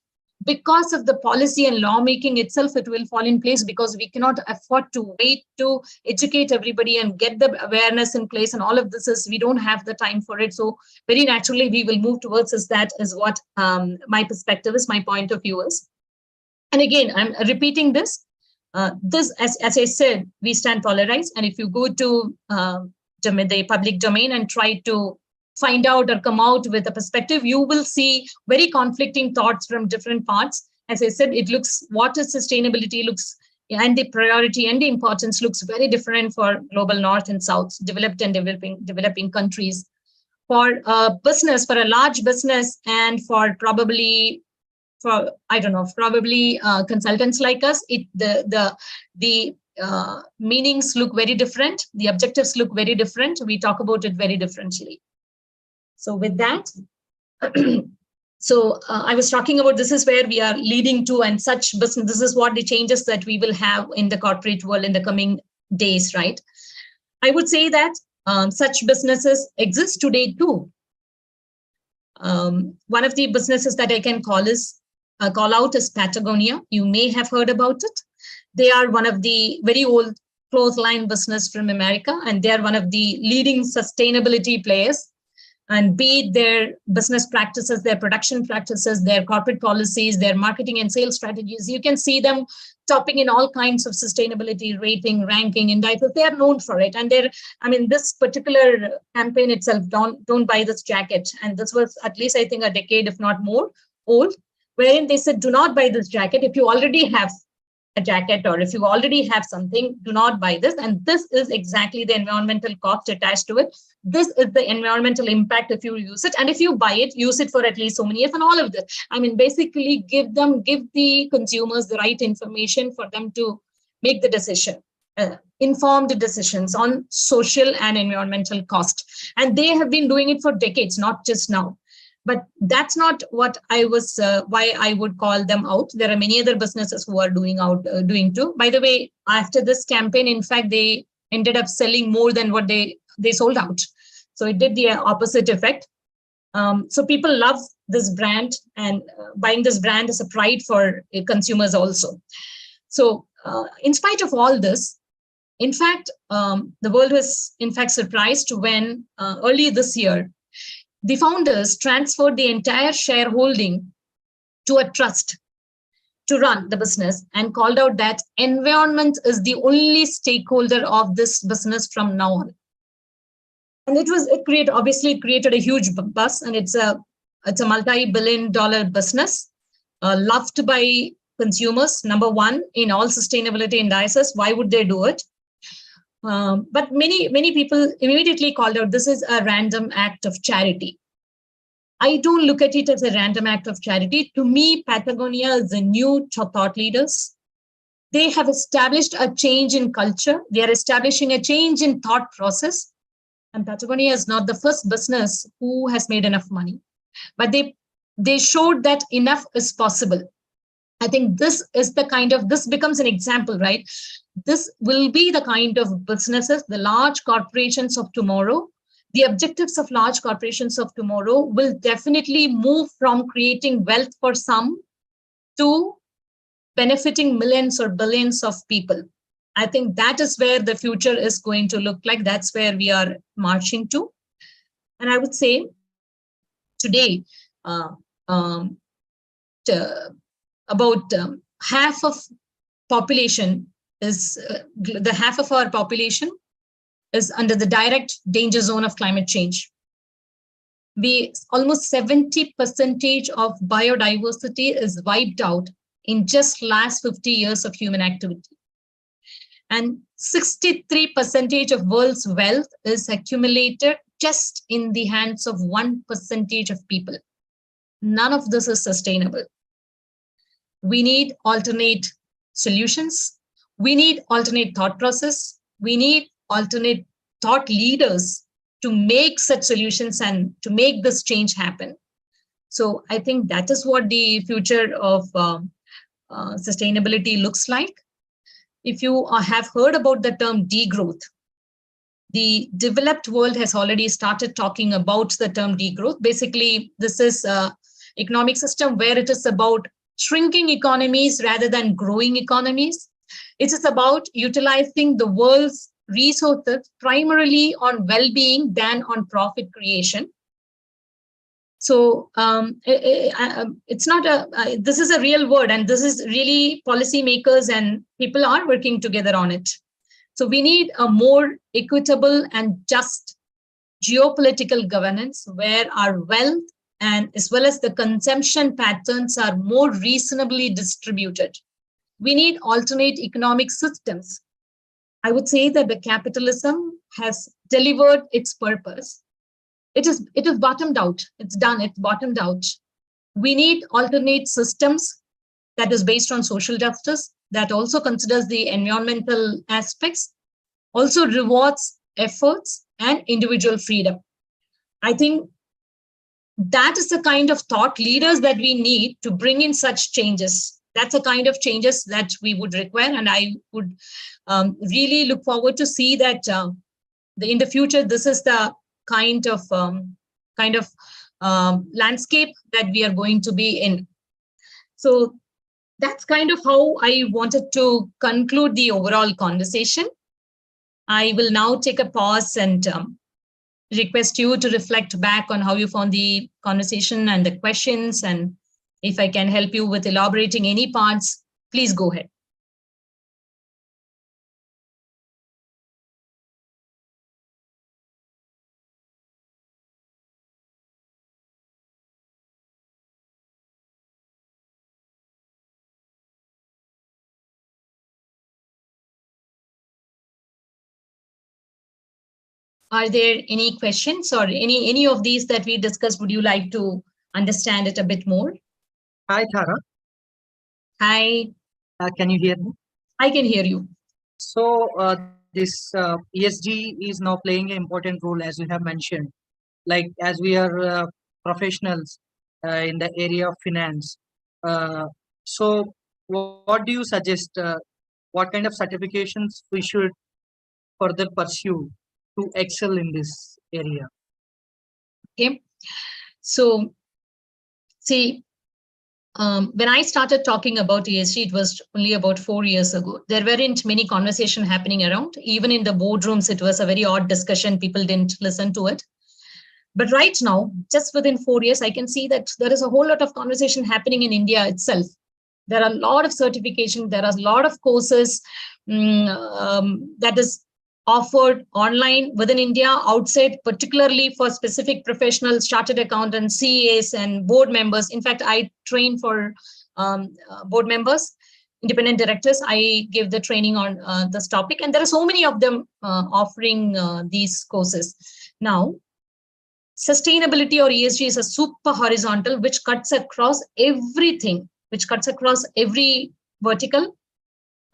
because of the policy and lawmaking itself, it will fall in place because we cannot afford to wait to educate everybody and get the awareness in place. And all of this is, we don't have the time for it. So very naturally, we will move towards is that is what my perspective is, my point of view is. And again, I'm repeating this. This, as I said, we stand polarized. And if you go to the public domain and try to find out or come out with a perspective, you will see very conflicting thoughts from different parts. As I said, it looks, what is sustainability looks, and the priority and the importance looks very different for global north and south, developed and developing countries. For a business, for a large business, and for probably, for I don't know, probably consultants like us, the meanings look very different. The objectives look very different. We talk about it very differently. So with that, I was talking about this is where we are leading to, and such business, this is what the changes that we will have in the corporate world in the coming days, right? I would say that such businesses exist today too. One of the businesses that I can call out is Patagonia. You may have heard about it. They are one of the very old clothesline business from America, and they are one of the leading sustainability players. And be it their business practices, their production practices, their corporate policies, their marketing and sales strategies, you can see them topping in all kinds of sustainability rating, ranking, indices. They are known for it. And this particular campaign itself, don't buy this jacket. And this was at least, I think, a decade, if not more, old, wherein they said, do not buy this jacket. If you already have a jacket, or if you already have something, do not buy this. And this is exactly the environmental cost attached to it. This is the environmental impact if you use it. And if you buy it, use it for at least so many years, and all of this. Basically give the consumers the right information for them to make the decision, informed decisions on social and environmental cost. And they have been doing it for decades, not just now. But that's not what I was, why I would call them out. There are many other businesses who are doing too. By the way, after this campaign, in fact, they ended up selling more than what they sold out. So it did the opposite effect. So people love this brand, and buying this brand is a pride for consumers also. So in spite of all this, in fact, the world was in fact surprised when early this year, the founders transferred the entire shareholding to a trust to run the business, and called out that environment is the only stakeholder of this business from now on. And it created a huge buzz, and it's a multi-billion-dollar business, loved by consumers, number one in all sustainability indices. Why would they do it? But many people immediately called out, this is a random act of charity. I don't look at it as a random act of charity. To me, Patagonia is a new thought leaders. They have established a change in culture. They are establishing a change in thought process. And Patagonia is not the first business who has made enough money, but they showed that enough is possible. I think this becomes an example, right? This will be the kind of businesses, the large corporations of tomorrow. The objectives of large corporations of tomorrow will definitely move from creating wealth for some to benefiting millions or billions of people. I think that is where the future is going to look like. That's where we are marching to. And I would say today, about half of population is half of our population is under the direct danger zone of climate change. Almost 70% of biodiversity is wiped out in just last 50 years of human activity. And 63% of world's wealth is accumulated just in the hands of 1% of people. None of this is sustainable. We need alternate solutions. We need alternate thought process. We need alternate thought leaders to make such solutions and to make this change happen. So I think that is what the future of sustainability looks like. If you have heard about the term degrowth, the developed world has already started talking about the term degrowth. Basically, this is an economic system where it is about shrinking economies rather than growing economies. It is about utilizing the world's resources primarily on well-being than on profit creation. So it's not this is a real word, and this is really policymakers and people are working together on it. So we need a more equitable and just geopolitical governance where our wealth and as well as the consumption patterns are more reasonably distributed. We need alternate economic systems. I would say that the capitalism has delivered its purpose. It is bottomed out. It's done. It's bottomed out. We need alternate systems that is based on social justice, that also considers the environmental aspects, also rewards efforts and individual freedom. I think that is the kind of thought leaders that we need to bring in such changes. That's the kind of changes that we would require. And I would really look forward to see that in the future, this is the kind of landscape that we are going to be in. So that's kind of how I wanted to conclude the overall conversation. I will now take a pause and request you to reflect back on how you found the conversation and the questions. And if I can help you with elaborating any parts, please go ahead. Are there any questions or any of these that we discussed? Would you like to understand it a bit more? Hi, Thara. Hi. Can you hear me? I can hear you. So this ESG is now playing an important role, as you have mentioned. Like as we are professionals in the area of finance. So what do you suggest? What kind of certifications we should further pursue to excel in this area? Okay. So see, when I started talking about ESG, it was only about 4 years ago. There weren't many conversations happening around. Even in the boardrooms, it was a very odd discussion. People didn't listen to it. But right now, just within 4 years, I can see that there is a whole lot of conversation happening in India itself. There are a lot of certification. There are a lot of courses that is offered online within India, outside, particularly for specific professionals, chartered accountants, CAs, and board members. In fact, I train for board members, independent directors. I give the training on this topic, and there are so many of them offering these courses. Now, sustainability or ESG is a super horizontal, which cuts across everything, which cuts across every vertical,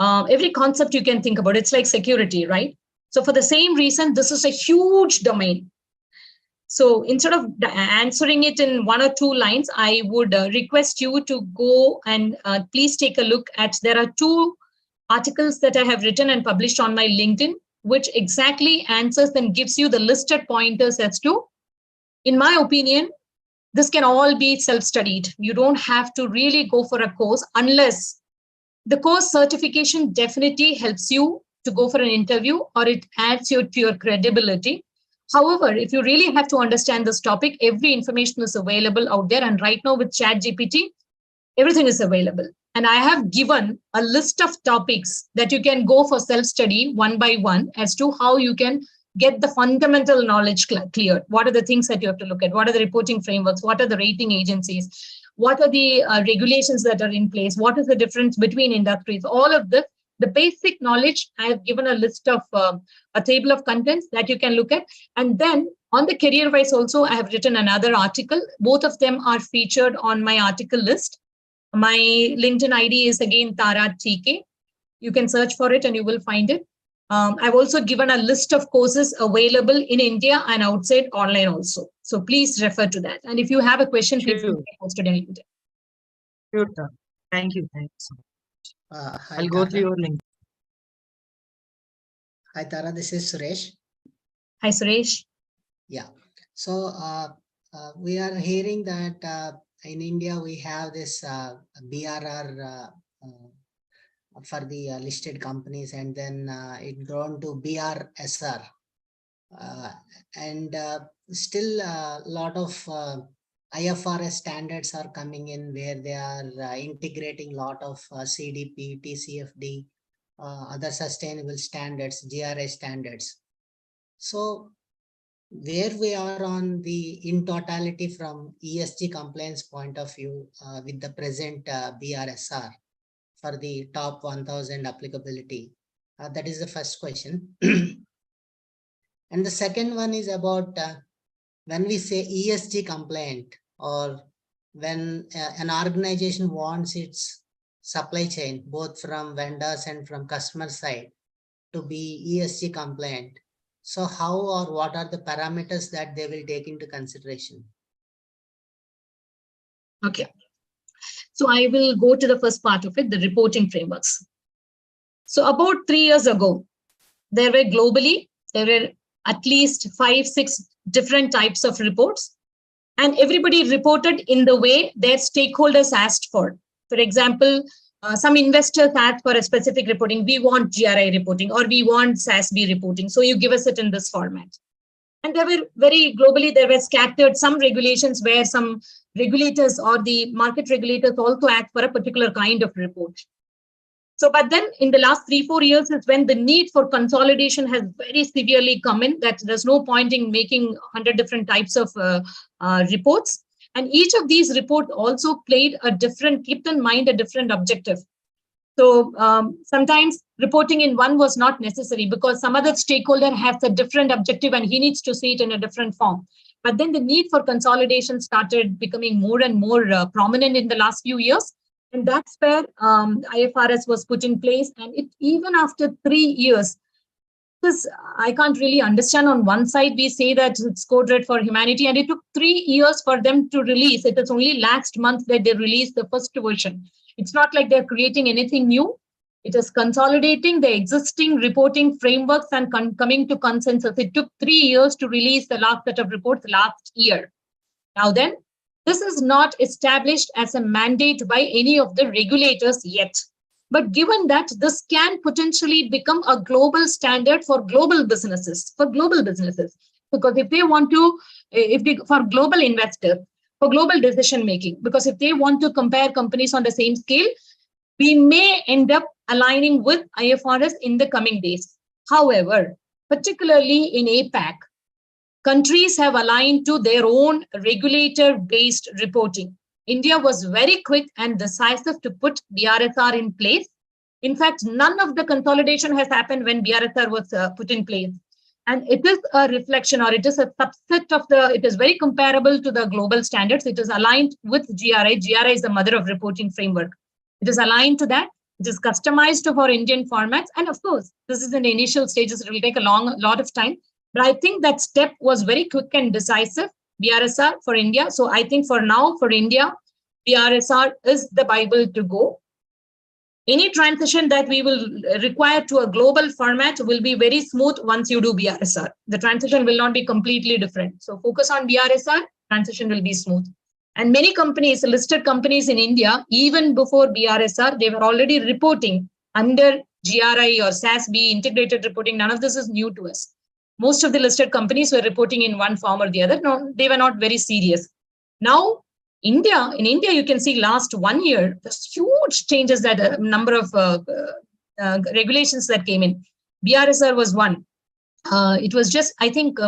every concept you can think about. It's like security, right? So for the same reason, this is a huge domain. So instead of answering it in 1 or 2 lines, I would request you to go and please take a look at, there are 2 articles that I have written and published on my LinkedIn, which exactly answers and gives you the listed pointers as to, in my opinion, this can all be self-studied. You don't have to really go for a course unless the course certification definitely helps you to go for an interview, or it adds to your credibility. However, if you really have to understand this topic, every information is available out there. And right now with ChatGPT, everything is available. And I have given a list of topics that you can go for self-study one by one as to how you can get the fundamental knowledge cleared. What are the things that you have to look at? What are the reporting frameworks? What are the rating agencies? What are the regulations that are in place? What is the difference between industries? All of this, the basic knowledge, I have given a list of a table of contents that you can look at. And then on the career wise also, I have written another article. Both of them are featured on my article list. My LinkedIn ID is again Tara TK. You can search for it and you will find it. I've also given a list of courses available in India and outside online also. So please refer to that. And if you have a question, please Sure. post it in LinkedIn. Sure, sir. Thank you. Thanks. Hi, I'll go through Tara. your link. Hi, Tara. This is Suresh. Hi, Suresh. Yeah. So we are hearing that in India we have this BRR for the listed companies, and then it grown to BRSR, and still a lot of IFRS standards are coming in where they are integrating lot of CDP, TCFD, other sustainable standards, GRI standards. So where we are on the in totality from ESG compliance point of view with the present BRSR for the top 1000 applicability? That is the first question. And the second one is about when we say ESG compliant, or when an organization wants its supply chain, both from vendors and from customer side, to be ESG compliant. So how or what are the parameters that they will take into consideration? Okay. So I will go to the first part of it, the reporting frameworks. So about 3 years ago, there were at least 5-6 different types of reports, and everybody reported in the way their stakeholders asked for. For example, some investors asked for a specific reporting. We want GRI reporting, or we want SASB reporting. So you give us it in this format. And there were there were scattered some regulations where some regulators or the market regulators also asked for a particular kind of report. So, but then in the last 3-4 years is when the need for consolidation has very severely come in, that there's no point in making 100 different types of reports. And each of these reports also kept in mind a different objective. So sometimes reporting in one was not necessary because some other stakeholder has a different objective and he needs to see it in a different form. But then the need for consolidation started becoming more and more prominent in the last few years. And that's where IFRS was put in place. And it even after 3 years, because I can't really understand. On one side, we say that it's code red for humanity, and it took 3 years for them to release. It is only last month that they released the first version. It's not like they're creating anything new. It is consolidating the existing reporting frameworks and coming to consensus. It took 3 years to release the last set of reports last year. Now then, this is not established as a mandate by any of the regulators yet. But given that this can potentially become a global standard for global businesses, because if they want to, for global investors, for global decision making, because if they want to compare companies on the same scale, we may end up aligning with IFRS in the coming days. However, particularly in APAC, countries have aligned to their own regulator-based reporting. India was very quick and decisive to put BRSR in place. In fact, none of the consolidation has happened when BRSR was put in place. And it is a reflection, or it is a subset of it is very comparable to the global standards. It is aligned with GRI. GRI is the mother of reporting framework. It is aligned to that. It is customized for Indian formats. And of course, this is in the initial stages. It will take a lot of time. But I think that step was very quick and decisive, BRSR for India. So I think for now, for India, BRSR is the Bible to go. Any transition that we will require to a global format will be very smooth once you do BRSR. The transition will not be completely different. So focus on BRSR, transition will be smooth. And many companies, listed companies in India, even before BRSR, they were already reporting under GRI or SASB, integrated reporting. None of this is new to us. Most of the listed companies were reporting in one form or the other. No, they were not very serious. Now, in India, you can see last 1 year, there's huge changes that a number of regulations that came in. BRSR was one. It was just, I think,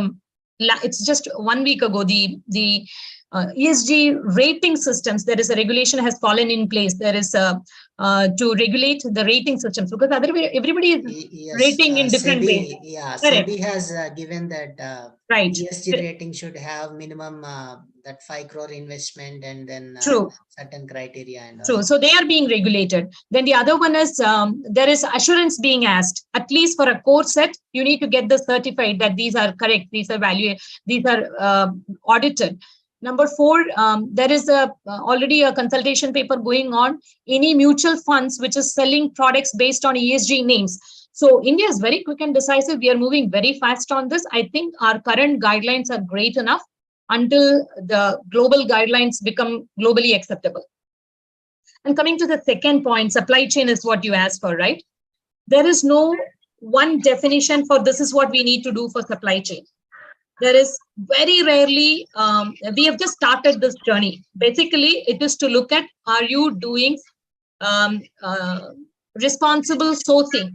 it's just 1 week ago, the ESG rating systems. There is a regulation has fallen in place. There is a to regulate the rating systems, because otherwise everybody is Yes, rating in different ways. SEBI, yeah, Correct. SEBI has given that Right. ESG rating should have minimum that 5 crore investment and then True. certain criteria and all. True. So they are being regulated. Then the other one is there is assurance being asked. At least for a core set, you need to get the certified that these are correct, these are these are audited. Number 4, there is already a consultation paper going on. Any mutual funds which is selling products based on ESG names. So India is very quick and decisive. We are moving very fast on this. I think our current guidelines are great enough until the global guidelines become globally acceptable. And coming to the second point, supply chain is what you asked for, right? There is no one definition for this is what we need to do for supply chain. There is very rarely, we have just started this journey. Basically, it is to look at, are you doing responsible sourcing?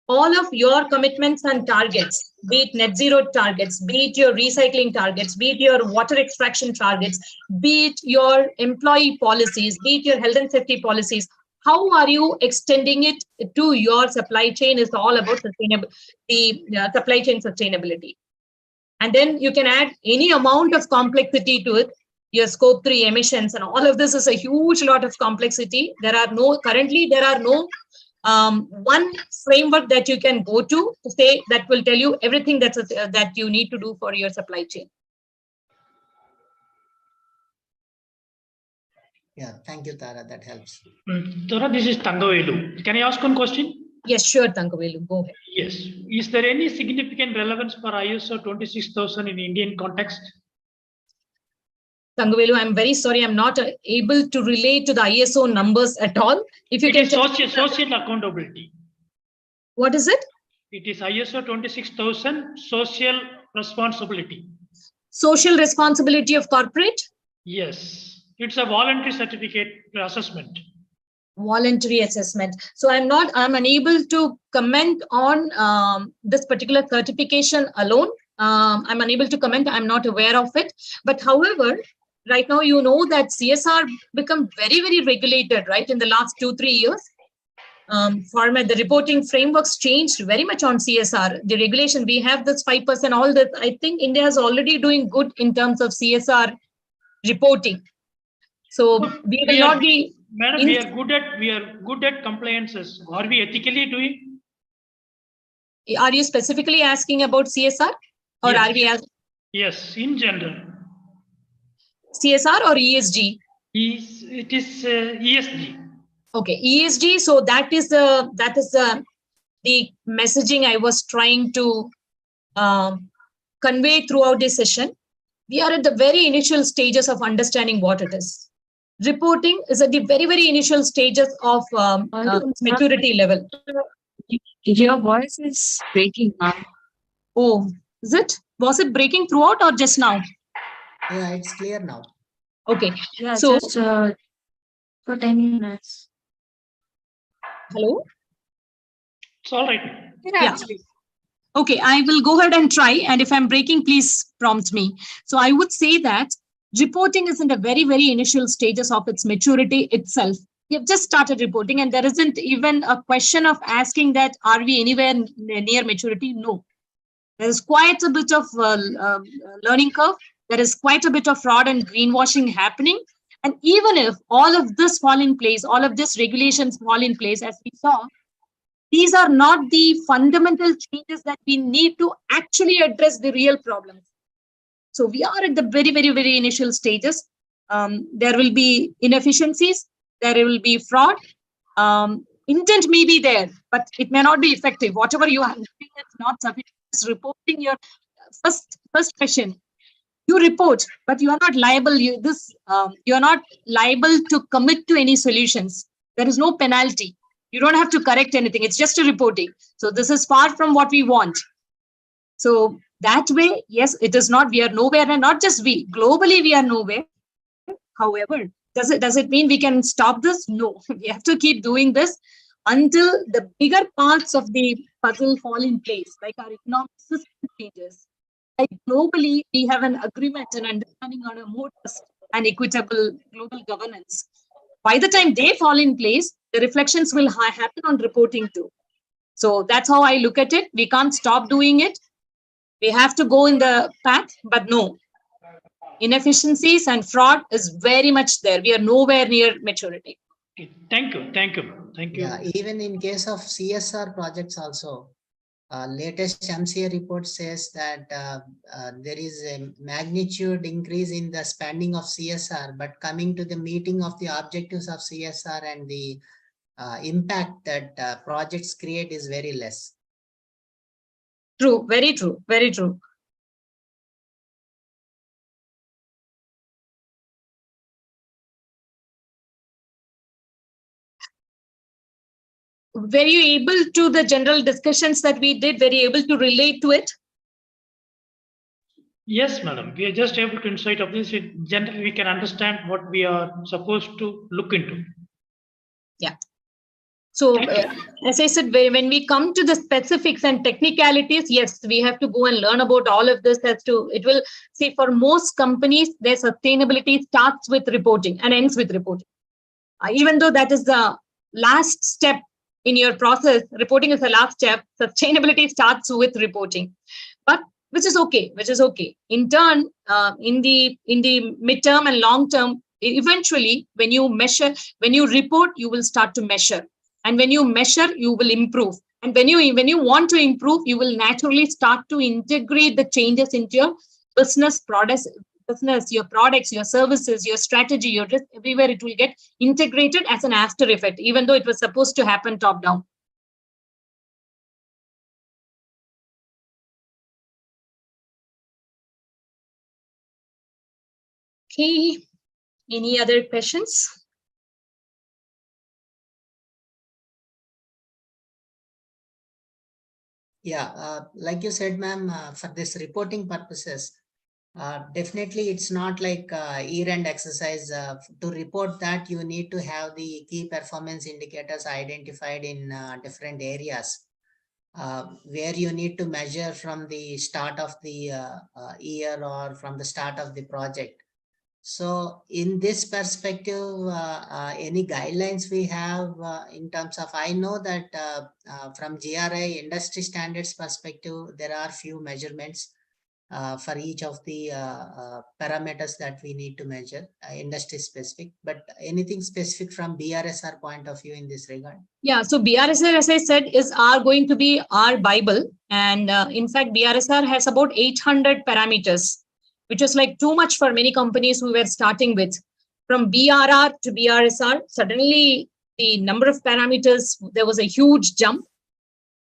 All of your commitments and targets, be it net zero targets, be it your recycling targets, be it your water extraction targets, be it your employee policies, be it your health and safety policies, how are you extending it to your supply chain is all about supply chain sustainability. And then you can add any amount of complexity to it, your scope 3 emissions, and all of this is a huge lot of complexity. Currently there are no one framework that you can go to say that will tell you everything that you need to do for your supply chain. Yeah, thank you, Tara. That helps. Tara, this is Tangavelu. Can I ask one question? Yes, sure, Tangavelu. Go ahead. Yes. Is there any significant relevance for ISO 26000 in Indian context? Tangavelu, I'm very sorry, I'm not able to relate to the ISO numbers at all. If you It can is social accountability. What is it? It is ISO 26000 social responsibility. Social responsibility of corporate? Yes. It's a voluntary certificate assessment. Voluntary assessment. So I'm unable to comment on this particular certification alone. I'm unable to comment. I'm not aware of it. But however, right now, you know that CSR become very, very regulated, right? In the last 2-3 years, format, the reporting frameworks changed very much on CSR. The regulation, we have this 5%, all that. I think India is already doing good in terms of CSR reporting. So we will not be. Madam, we are good at compliances. Are we ethically doing? Are you specifically asking about CSR, or yes. are we asking? Yes, in general. CSR or ESG? It is ESG. Okay, ESG. So that is the messaging I was trying to convey throughout this session. We are at the very initial stages of understanding what it is. Reporting is at the very, very initial stages of maturity level. Your voice is breaking now. Oh, is it? Was it breaking throughout or just now? Yeah, it's clear now. Okay. Yeah, so just for 10 minutes. Hello? It's all right. Yeah. Okay, I will go ahead and try. And if I'm breaking, please prompt me. So I would say that reporting is in the very, very initial stages of its maturity itself. We have just started reporting, and there isn't even a question of asking that, are we anywhere near maturity? No. There is quite a bit of learning curve. There is quite a bit of fraud and greenwashing happening. And even if all of this fall in place, all of these regulations fall in place, as we saw, these are not the fundamental changes that we need to actually address the real problems. So we are at the very, very, very initial stages. There will be inefficiencies. There will be fraud. Intent may be there, but it may not be effective. Whatever you are doing is not sufficient. Reporting your first question. You report, but you are not liable. You are not liable to commit to any solutions. There is no penalty. You don't have to correct anything. It's just a reporting. So this is far from what we want. So that way, yes, it is not. We are nowhere, and not just we. Globally, we are nowhere. However, does it mean we can stop this? No. We have to keep doing this until the bigger parts of the puzzle fall in place, like our economic system changes, like globally, we have an agreement and understanding on a more just and equitable global governance. By the time they fall in place, the reflections will happen on reporting too. So that's how I look at it. We can't stop doing it. We have to go in the path, but no, inefficiencies and fraud is very much there. We are nowhere near maturity. Okay, thank you. Thank you. Thank you. Yeah, even in case of CSR projects also, latest MCA report says that there is a magnitude increase in the spending of CSR, but coming to the meeting of the objectives of CSR and the impact that projects create is very less. True, very true, very true. Were you able to the general discussions that we did, were you able to relate to it? Yes, madam. We are just able to insight of this. Generally, we can understand what we are supposed to look into. Yeah. So as I said, when we come to the specifics and technicalities, yes, we have to go and learn about all of this as to, it will see for most companies, their sustainability starts with reporting and ends with reporting. Even though that is the last step in your process, reporting is the last step, sustainability starts with reporting, but which is okay, In turn, in the midterm and long term, eventually, when you measure, when you report, you will start to measure. And when you measure, you will improve. And when you want to improve, you will naturally start to integrate the changes into your business, your products, your services, your strategy, your risk, everywhere it will get integrated as an after effect, even though it was supposed to happen top down. Okay, any other questions? Yeah, like you said, ma'am, for this reporting purposes, definitely it's not like year-end exercise. To report that, you need to have the key performance indicators identified in different areas, where you need to measure from the start of the year or from the start of the project. So in this perspective, any guidelines we have in terms of, I know that from GRI industry standards perspective, there are few measurements for each of the parameters that we need to measure, industry specific, but anything specific from BRSR point of view in this regard? Yeah, so BRSR, as I said, is going to be our Bible. And in fact, BRSR has about 800 parameters, which is like too much for many companies who were starting with. From BRR to BRSR, suddenly the number of parameters, there was a huge jump.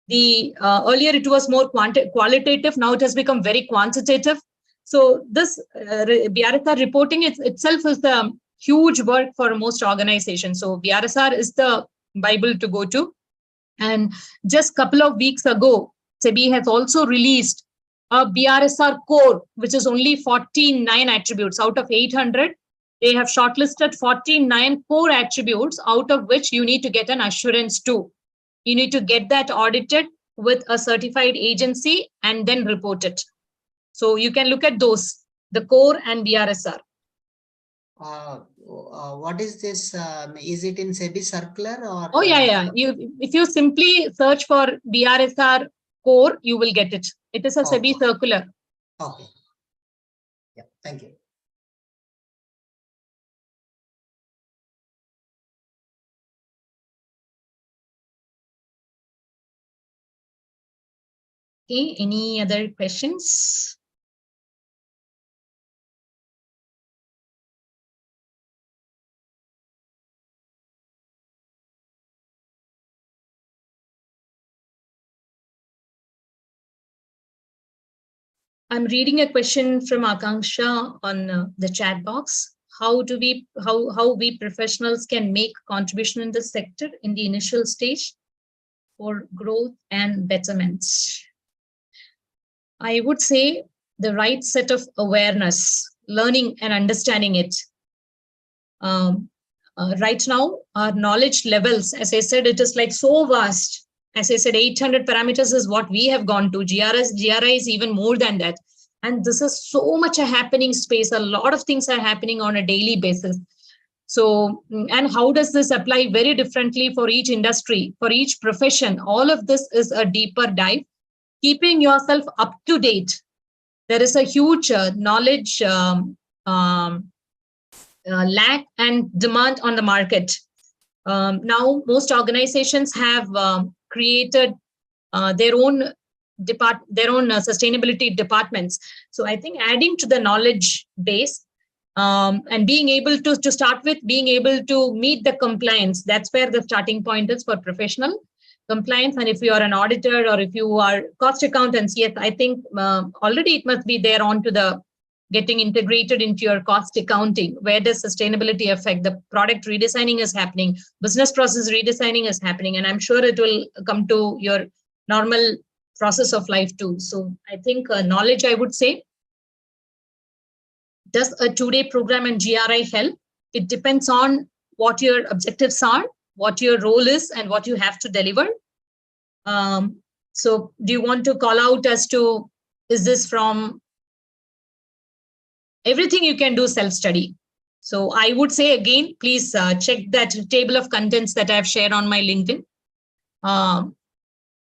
The earlier it was more qualitative, now it has become very quantitative. So this BRSR reporting itself is the huge work for most organizations. So BRSR is the Bible to go to. And just a couple of weeks ago, SEBI has also released a BRSR core, which is only 49 attributes out of 800. They have shortlisted 49 core attributes, out of which you need to get an assurance too. You need to get that audited with a certified agency and then report it. So you can look at those, the core and BRSR. What is this? Is it in SEBI circular or? Oh yeah. If you simply search for BRSR core, you will get it. It is a SEBI circular. Okay. Yeah, thank you. Okay, any other questions? I'm reading a question from Akanksha on the chat box. How we professionals can make contribution in this sector in the initial stage for growth and betterments? I would say the right set of awareness, learning and understanding it. Right now, our knowledge levels, as I said, it is like so vast. As I said, 800 parameters is what we have gone to. GRI is even more than that. And this is so much a happening space. A lot of things are happening on a daily basis. So, and how does this apply very differently for each industry, for each profession? All of this is a deeper dive, keeping yourself up to date. There is a huge knowledge lack and demand on the market. Now, most organizations have created their own sustainability departments. So I think adding to the knowledge base, and being able to start with, being able to meet the compliance, that's where the starting point is for professional compliance. And if you are an auditor or if you are cost accountants, yes, I think already it must be there on to the getting integrated into your cost accounting. Where does sustainability affect? The product redesigning is happening, business process redesigning is happening, and I'm sure it will come to your normal process of life too. So I think knowledge, I would say. Does a 2-day program in GRI help? It depends on what your objectives are, what your role is, and what you have to deliver. So do you want to call out as to, is this from everything you can do self-study? So I would say, again, please check that table of contents that I've shared on my LinkedIn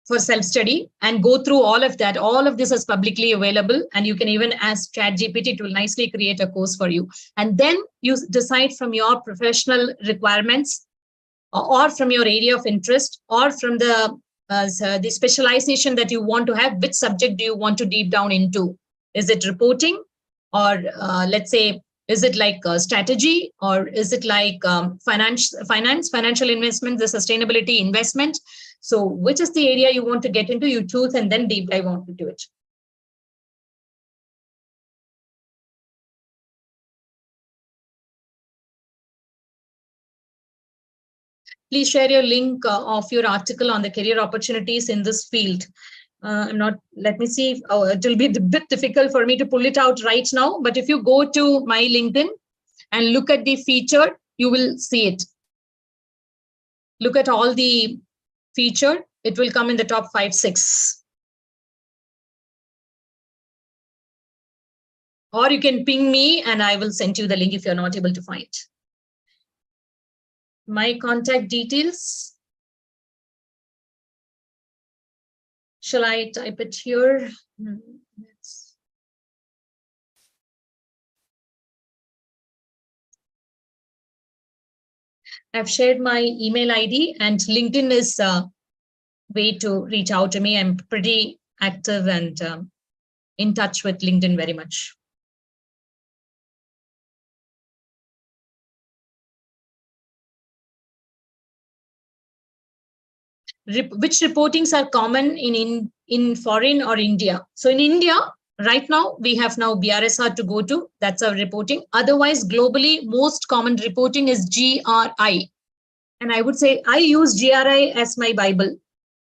for self-study and go through all of that. All of this is publicly available, and you can even ask ChatGPT to nicely create a course for you. And then you decide from your professional requirements or from your area of interest or from the specialization that you want to have, which subject do you want to deep down into? Is it reporting, or let's say, is it like strategy, or is it like financial investment, the sustainability investment? So which is the area you want to get into, you choose and then deep dive onto it. Please share your link of your article on the career opportunities in this field. Let me see. It will be a bit difficult for me to pull it out right now, but if you go to my LinkedIn and look at the featured, you will see it. Look at all the featured, it will come in the top 5, 6. Or you can ping me and I will send you the link if you're not able to find my contact details. Shall I type it here? I've shared my email ID, and LinkedIn is a way to reach out to me. I'm pretty active and in touch with LinkedIn very much. Which reportings are common in foreign or India? So in India, right now, we have now BRSR to go to. That's our reporting. Otherwise, globally, most common reporting is GRI. And I would say I use GRI as my Bible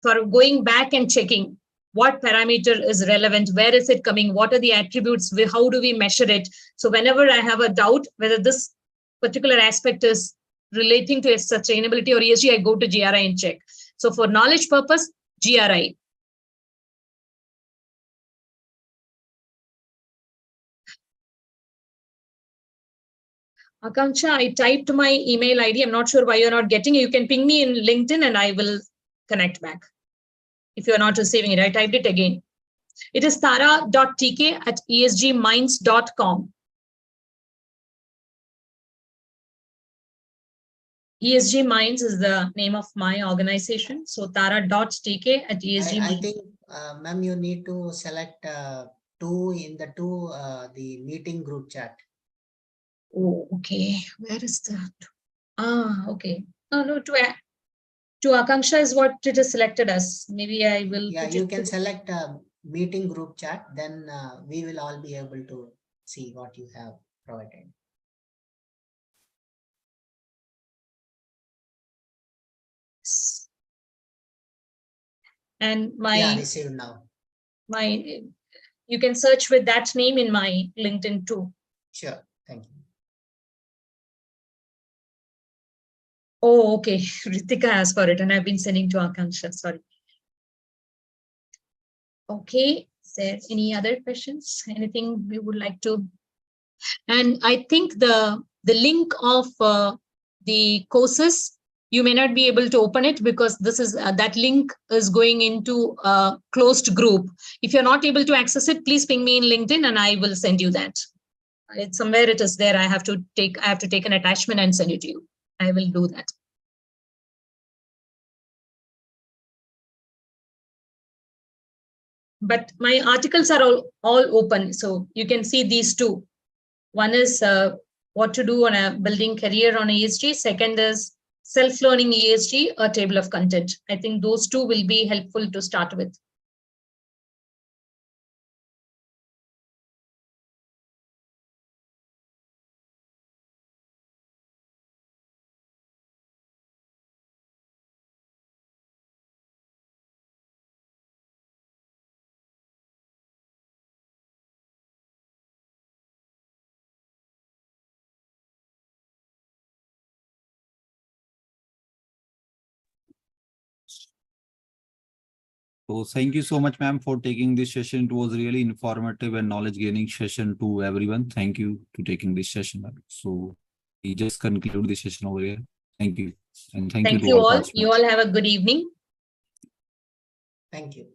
for going back and checking what parameter is relevant, where is it coming, what are the attributes, how do we measure it? So whenever I have a doubt whether this particular aspect is relating to sustainability or ESG, I go to GRI and check. So for knowledge purpose, GRI. Akanksha, I typed my email ID. I'm not sure why you're not getting it. You can ping me in LinkedIn and I will connect back. If you're not receiving it, I typed it again. It is tara.tk@esgminds.com. ESG Minds is the name of my organization. So tara.tk@esgminds. I think, ma'am, you need to select the meeting group chat. Oh, okay. Where is that? Okay. No, to Akanksha is what it is selected as. Maybe I will. Yeah, you can select a meeting group chat. Then we will all be able to see what you have provided. And received now. You can search with that name in my LinkedIn too. Sure, thank you. Oh, okay. Ritika asked for it, and I've been sending to Akanksha. Sorry. Okay, Is there any other questions? Anything we would like to? And I think the link of the courses, you may not be able to open it because this is that link is going into a closed group. If you're not able to access it, please ping me in LinkedIn and I will send you that. It's somewhere it is there. I have to take an attachment and send it to you. I will do that. But my articles are all open. So you can see these two. One is what to do on a building career on ESG. Second is self-learning ESG, a table of content. I think those two will be helpful to start with. So thank you so much, ma'am, for taking this session. It was really informative and knowledge gaining session to everyone. Thank you to taking this session, ma'am. So we just conclude this session over here. Thank you. And thank you to all You all. participants. You all have a good evening. Thank you.